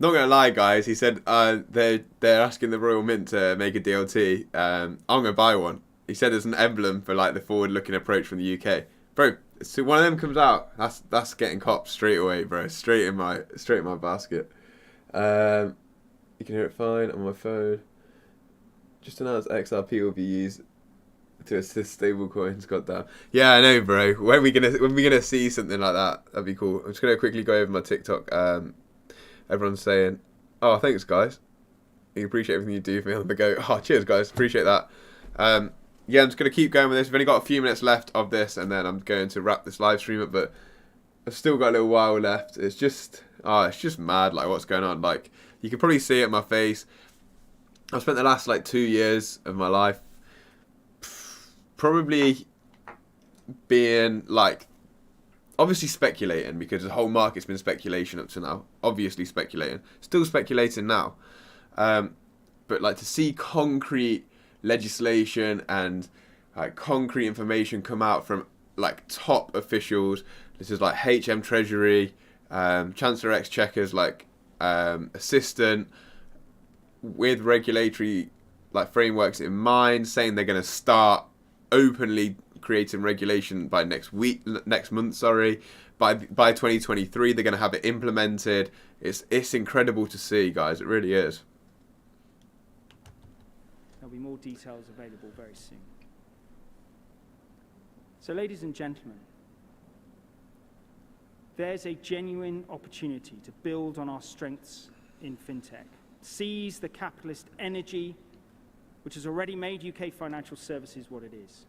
S1: Not going to lie, guys, he said they're asking the Royal Mint to make a DLT. I'm going to buy one. He said it's an emblem for like the forward-looking approach from the UK. Bro, so one of them comes out, that's getting copped straight away, bro. Straight in my basket. You can hear it fine on my phone. Just announced XRP will be used to assist stablecoins. Goddamn. Yeah, I know, bro. When are we gonna see something like that? That'd be cool. I'm just gonna quickly go over my TikTok. Everyone's saying, "Oh, thanks, guys. You appreciate everything you do for me on the go." Oh, cheers, guys. Appreciate that. Yeah, I'm just gonna keep going with this. We've only got a few minutes left of this, and then I'm going to wrap this live stream up. But I've still got a little while left. It's just mad. Like what's going on? Like you can probably see it in my face. I've spent the last like 2 years of my life probably being like obviously speculating, because the whole market's been speculation up to now. Obviously speculating, still speculating now, but like to see concrete legislation and like concrete information come out from like top officials. This is like HM Treasury, Chancellor Exchequer's like assistant, with regulatory like frameworks in mind, saying they're going to start openly creating regulation by next month. By 2023 they're going to have it implemented. It's incredible to see, guys. It really is.
S3: There'll be more details available very soon. So, ladies and gentlemen, there's a genuine opportunity to build on our strengths in fintech, seize the capitalist energy which has already made UK financial services what it is,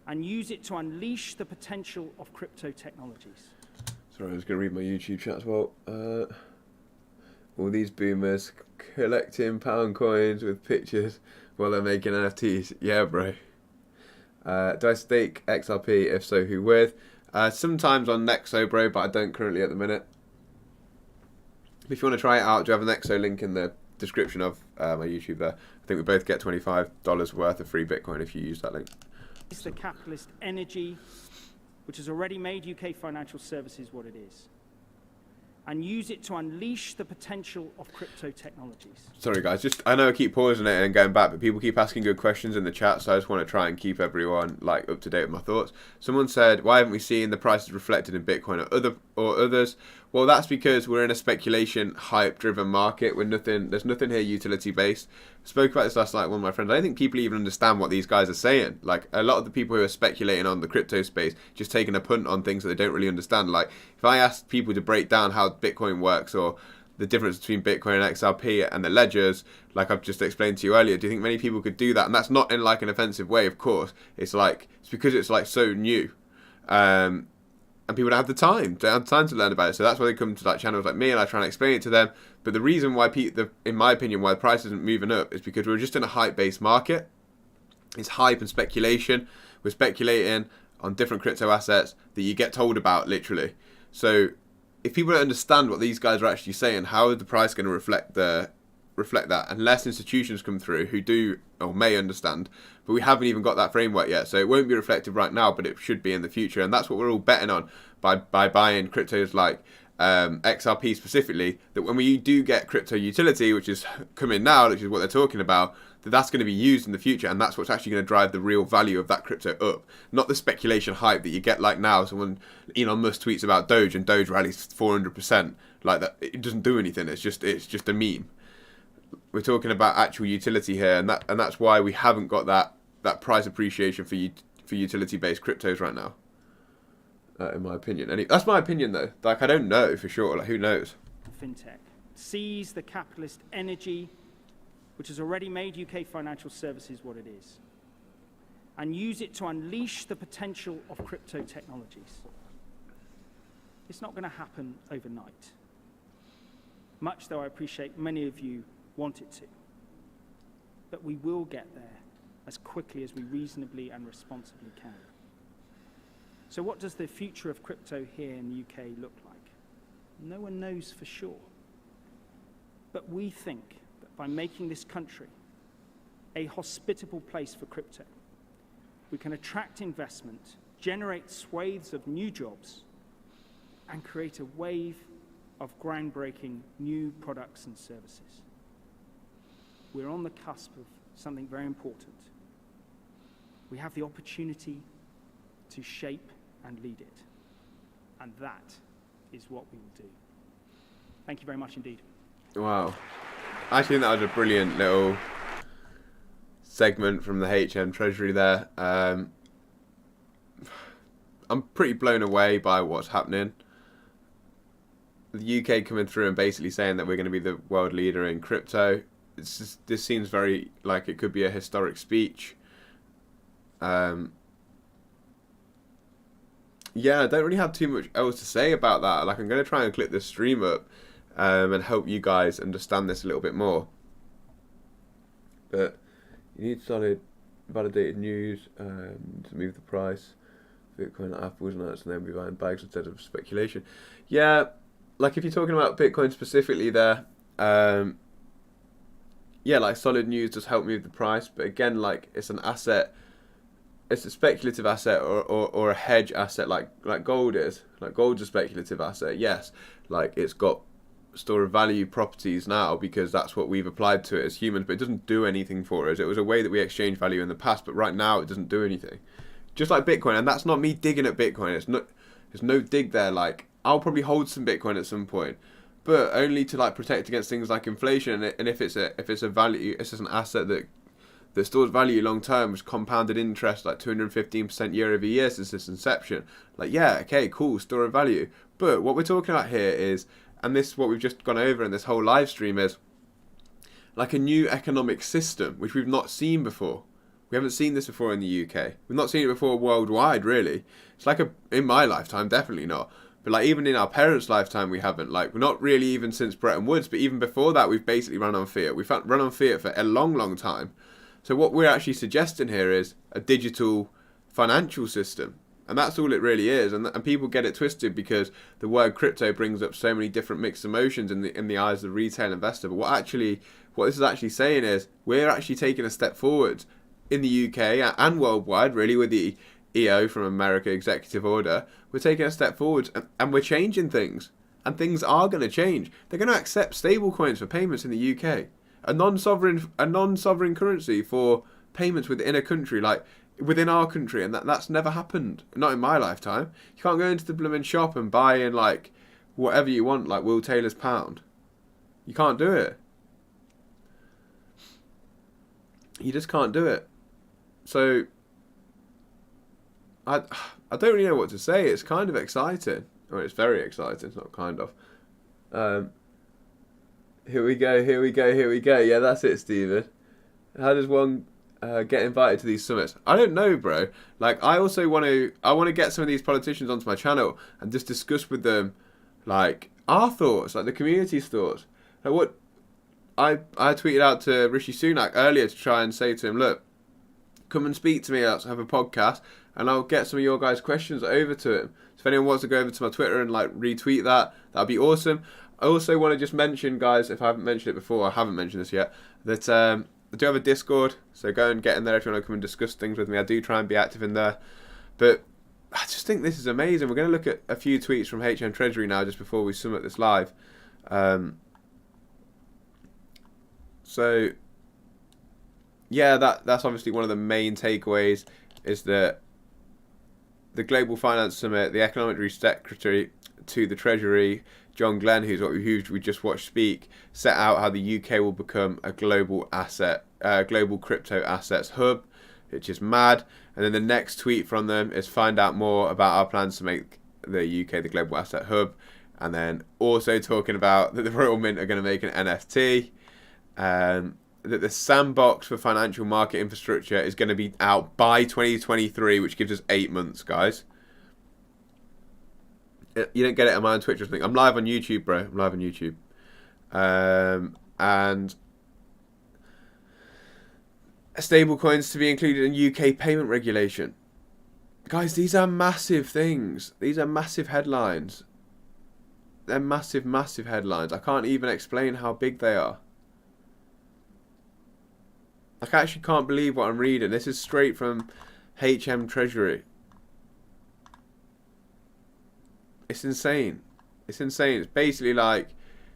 S3: and use it to unleash the potential of crypto technologies.
S1: Sorry, I was going to read my YouTube chat as well. All these boomers collecting pound coins with pictures while they're making NFTs. Yeah, bro. Do I stake XRP? If so, who with? Sometimes on Nexo, bro, but I don't currently at the minute. If you want to try it out, do you have an Nexo link in the description of my YouTube there? I think we both get $25 worth of free Bitcoin if you use that link.
S3: It's the capitalist energy which has already made UK financial services what it is, and use it to unleash the potential of crypto technologies.
S1: Sorry, guys. I know I keep pausing it and going back, but people keep asking good questions in the chat, so I just want to try and keep everyone like up to date with my thoughts. Someone said, "Why haven't we seen the prices reflected in Bitcoin or others?" Well, that's because we're in a speculation, hype-driven market. There's nothing here utility-based. I spoke about this last night with one of my friends. I don't think people even understand what these guys are saying. Like, a lot of the people who are speculating on the crypto space, just taking a punt on things that they don't really understand. Like, if I asked people to break down how Bitcoin works or the difference between Bitcoin and XRP and the ledgers, like I've just explained to you earlier, do you think many people could do that? And that's not in like an offensive way, of course. It's because it's like so new. And people don't have the time. They don't have time to learn about it. So that's why they come to like channels like me and I try and explain it to them. But the reason why, in my opinion, why the price isn't moving up is because we're just in a hype-based market. It's hype and speculation. We're speculating on different crypto assets that you get told about, literally. So if people don't understand what these guys are actually saying, how is the price going to reflect that? Unless institutions come through who do or may understand, but we haven't even got that framework yet, so it won't be reflected right now, but it should be in the future. And that's what we're all betting on by buying cryptos like XRP specifically, that when we do get crypto utility, which is coming now, which is what they're talking about, that's going to be used in the future, and that's what's actually going to drive the real value of that crypto up, not the speculation hype that you get like now. So when Elon Musk tweets about Doge and Doge rallies 400%, like that, it doesn't do anything. It's just a meme. We're talking about actual utility here, and that's why we haven't got that price appreciation for utility-based cryptos right now, in my opinion. That's my opinion though. Like, I don't know for sure. Like, who knows?
S3: Fintech seize the capitalist energy which has already made UK financial services what it is, and use it to unleash the potential of crypto technologies. It's not going to happen overnight, much though I appreciate many of you want it to. But we will get there as quickly as we reasonably and responsibly can. So what does the future of crypto here in the UK look like? No one knows for sure. But we think that by making this country a hospitable place for crypto, we can attract investment, generate swathes of new jobs, and create a wave of groundbreaking new products and services. We're on the cusp of something very important. We have the opportunity to shape and lead it. And that is what we will do. Thank you very much indeed.
S1: Wow. I think that was a brilliant little segment from the HM Treasury there. I'm pretty blown away by what's happening. The UK coming through and basically saying that we're going to be the world leader in crypto. This seems very like it could be a historic speech. Yeah, I don't really have too much else to say about that. Like, I'm going to try and clip this stream up and help you guys understand this a little bit more. But you need solid, validated news to move the price. Bitcoin, apples, nuts, and then be buying bags instead of speculation. Yeah, like if you're talking about Bitcoin specifically there, yeah, like solid news does help move the price. But again, like it's an asset. It's a speculative asset or a hedge asset like gold is. Like gold's a speculative asset, yes. Like it's got store of value properties now because that's what we've applied to it as humans, but it doesn't do anything for us. It was a way that we exchanged value in the past, but right now it doesn't do anything. Just like Bitcoin, and that's not me digging at Bitcoin. There's no dig there. Like I'll probably hold some Bitcoin at some point, but only to like protect against things like inflation. And if it's a value, it's just an asset that stores value long term, with compounded interest like 215% year over year since its inception. Like, yeah, okay, cool, store of value. But what we're talking about here is, and this is what we've just gone over in this whole live stream, is like a new economic system, which we've not seen before. We haven't seen this before in the UK. We've not seen it before worldwide, really. It's like in my lifetime, definitely not. But like even in our parents' lifetime, we haven't. Like, we're not really even since Bretton Woods, but even before that, we've basically run on fiat. We've run on fiat for a long, long time. So what we're actually suggesting here is a digital financial system. And that's all it really is. And people get it twisted because the word crypto brings up so many different mixed emotions in the eyes of the retail investor. But what this is actually saying is we're actually taking a step forward in the UK and worldwide, really, with the EO from America Executive Order. We're taking a step forward and we're changing things. And things are going to change. They're going to accept stablecoins for payments in the UK. A non-sovereign currency for payments within a country, like within our country, and that's never happened. Not in my lifetime. You can't go into the blooming shop and buy in like whatever you want, like Will Taylor's pound. You can't do it. You just can't do it. So I don't really know what to say. It's kind of exciting. Or it's very exciting. It's not kind of. Here we go. Yeah, that's it, Stephen. How does one get invited to these summits? I don't know, bro. Like, I also want to get some of these politicians onto my channel and just discuss with them, like, our thoughts, like the community's thoughts. Like, what I tweeted out to Rishi Sunak earlier to try and say to him, look, come and speak to me, let's have a podcast, and I'll get some of your guys' questions over to him. So if anyone wants to go over to my Twitter and, like, retweet that'd be awesome. I also want to just mention, guys, if I haven't mentioned it before, I haven't mentioned this yet, that I do have a Discord, so go and get in there if you want to come and discuss things with me. I do try and be active in there. But I just think this is amazing. We're going to look at a few tweets from HM Treasury now, just before we sum up this live. So, yeah, that's obviously one of the main takeaways, is that the Global Finance Summit, the Economic Secretary to the Treasury, John Glenn, who we just watched speak, set out how the UK will become a global crypto assets hub, which is mad. And then the next tweet from them is find out more about our plans to make the UK the global asset hub. And then also talking about that the Royal Mint are going to make an NFT. That the sandbox for financial market infrastructure is going to be out by 2023, which gives us 8 months, guys. You don't get it. Am I on Twitch or something? I'm live on YouTube, bro. I'm live on YouTube. And stablecoins to be included in UK payment regulation. Guys, these are massive things. These are massive headlines. They're massive, massive headlines. I can't even explain how big they are. I actually can't believe what I'm reading. This is straight from HM Treasury. It's insane. It's insane. It's basically like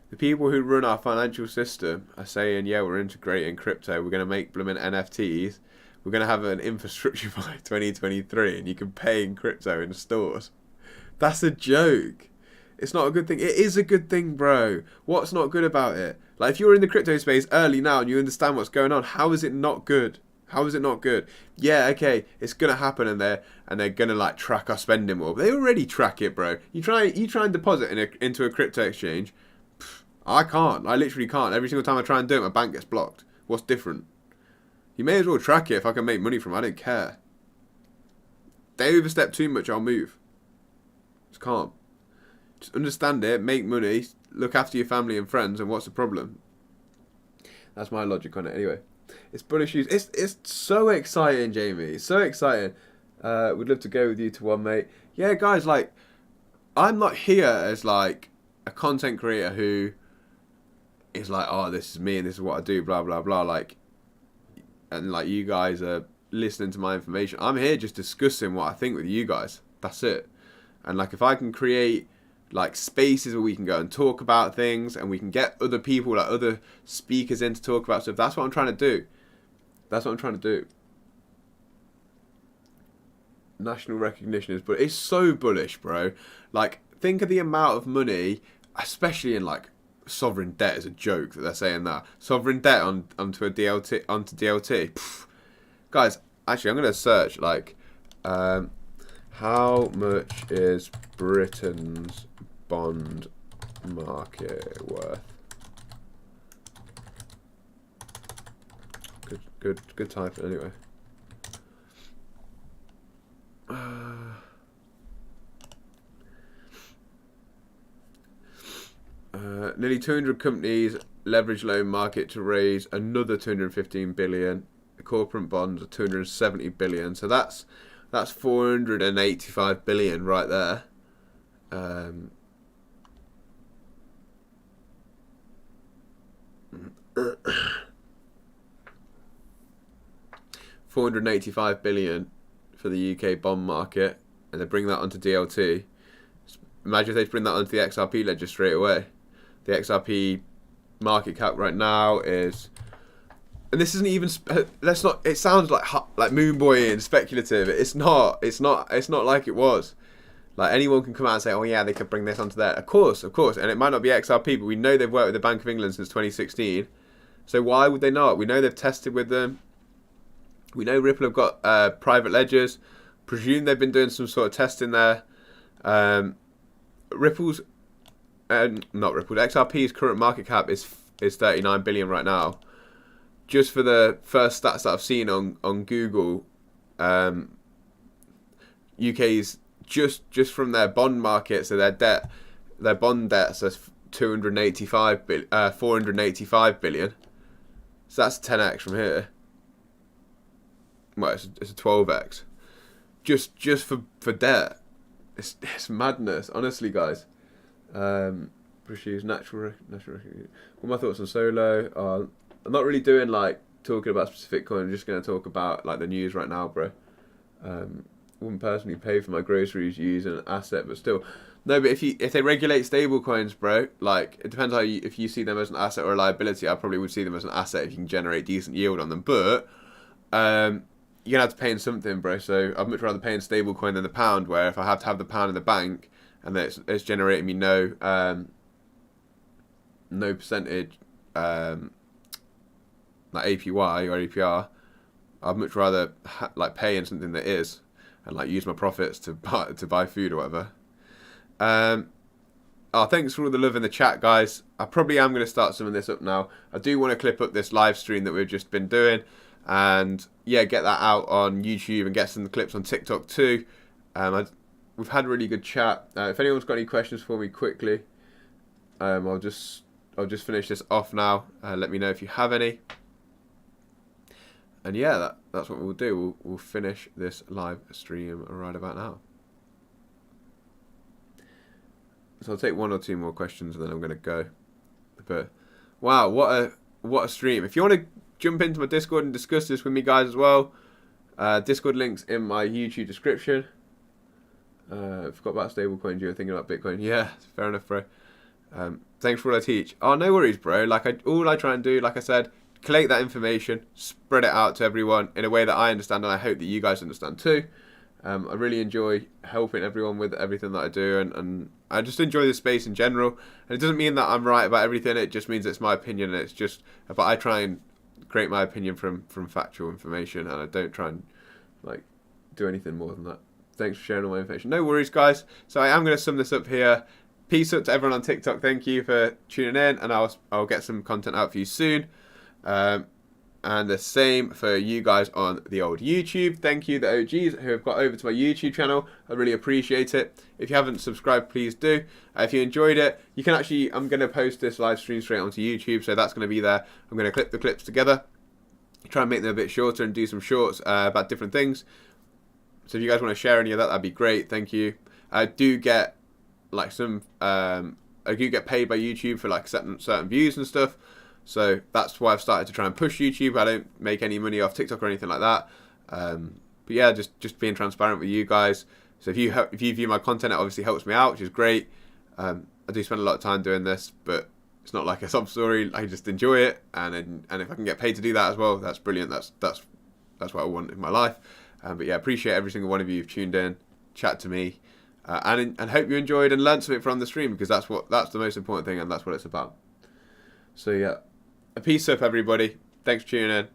S1: the people who run our financial system are saying, yeah, we're integrating crypto. We're going to make blooming NFTs. We're going to have an infrastructure by 2023 and you can pay in crypto in stores. That's a joke. It's not a good thing. It is a good thing, bro. What's not good about it? Like, if you're in the crypto space early now and you understand what's going on, how is it not good? How is it not good? Yeah, okay, it's gonna happen, and they're gonna like track our spending more. But they already track it, bro. You try and deposit into a crypto exchange. I can't. I literally can't. Every single time I try and do it, my bank gets blocked. What's different? You may as well track it if I can make money from it. I don't care. They overstep too much, I'll move. Just can't. Just understand it, make money, look after your family and friends, and what's the problem? That's my logic on it. Anyway, it's bullish news. It's so exciting, Jamie. It's so exciting. We'd love to go with you to one, mate. Yeah, guys, like, I'm not here as like a content creator who is like, oh, this is me and this is what I do, blah blah blah. Like, and like you guys are listening to my information. I'm here just discussing what I think with you guys. That's it. And like, if I can create like spaces where we can go and talk about things, and we can get other people, like other speakers in to talk about stuff, that's what I'm trying to do. That's what I'm trying to do. National recognition is, but it's so bullish, bro. Like, think of the amount of money, especially in like sovereign debt, is a joke that they're saying that sovereign debt onto DLT. Pff. Guys, actually, I'm gonna search like how much is Britain's bond market worth? Good typing anyway. Nearly 200 companies leverage loan market to raise another 215 billion. The corporate bonds are 270 billion. So that's 485 billion right there. 485 billion for the UK bond market, and they bring that onto DLT. Imagine if they bring that onto the XRP ledger straight away. The XRP market cap right now is, and this isn't even. Let's not. It sounds like moon boy and speculative. It's not. It's not like it was. Like, anyone can come out and say, oh yeah, they could bring this onto there. Of course, and it might not be XRP, but we know they've worked with the Bank of England since 2016. So why would they not? We know they've tested with them. We know Ripple have got private ledgers. Presume they've been doing some sort of testing there. XRP's current market cap is 39 billion right now. Just for the first stats that I've seen on Google, UK's just from their bond market, so their bond debts are 485 billion. So that's 10x from here. Well, it's a 12x. Just for debt. It's madness, honestly, guys. Pursues natural. What are my thoughts on Solo? I'm not really doing like talking about specific coin. I'm just going to talk about like the news right now, bro. wouldn't personally pay for my groceries using an asset, but still. No, but if they regulate stablecoins, bro, like it depends if you see them as an asset or a liability. I probably would see them as an asset if you can generate decent yield on them. But you're gonna have to pay in something, bro. So I'd much rather pay in stablecoin than the pound. Where if I have to have the pound in the bank and it's generating me no percentage like APY or APR, I'd much rather like pay in something that is, and like use my profits to buy food or whatever. Oh, thanks for all the love in the chat, guys. I probably am going to start some of this up now. I do want to clip up this live stream that we've just been doing, and yeah, get that out on YouTube and get some clips on TikTok too. We've had a really good chat. If anyone's got any questions for me quickly, I'll just finish this off now. Let me know if you have any. And yeah, that's what we'll do. We'll finish this live stream right about now. So I'll take one or two more questions and then I'm going to go. But wow, what a stream. If you want to jump into my Discord and discuss this with me, guys, as well, Discord links in my YouTube description. Forgot about stablecoins. You were thinking about Bitcoin. Yeah, fair enough, bro. Thanks for all I teach. Oh, no worries, bro. Like all I try and do, like I said, collate that information, spread it out to everyone in a way that I understand, and I hope that you guys understand too. I really enjoy helping everyone with everything that I do, and I just enjoy the space in general. And it doesn't mean that I'm right about everything. It just means it's my opinion, and it's just. But I try and create my opinion from factual information, and I don't try and like do anything more than that. Thanks for sharing all my information. No worries, guys. So I am going to sum this up here. Peace up to everyone on TikTok. Thank you for tuning in, and I'll get some content out for you soon. And the same for you guys on the old YouTube. Thank you, the OGs who have got over to my YouTube channel. I really appreciate it. If you haven't subscribed, please do. If you enjoyed it, you can actually, I'm going to post this live stream straight onto YouTube, so that's going to be there. I'm going to clip the clips together, try and make them a bit shorter and do some shorts about different things. So if you guys want to share any of that, that'd be great. Thank you. I do get like I do get paid by YouTube for like certain views and stuff. So that's why I've started to try and push YouTube. I don't make any money off TikTok or anything like that. But yeah, just being transparent with you guys. So if you view my content, it obviously helps me out, which is great. I do spend a lot of time doing this, but it's not like a sob story. I just enjoy it, and if I can get paid to do that as well, that's brilliant. That's what I want in my life. But yeah, appreciate every single one of you who've tuned in, chat to me, and hope you enjoyed and learned something from the stream, because that's the most important thing, and that's what it's about. So yeah. Peace up, everybody. Thanks for tuning in.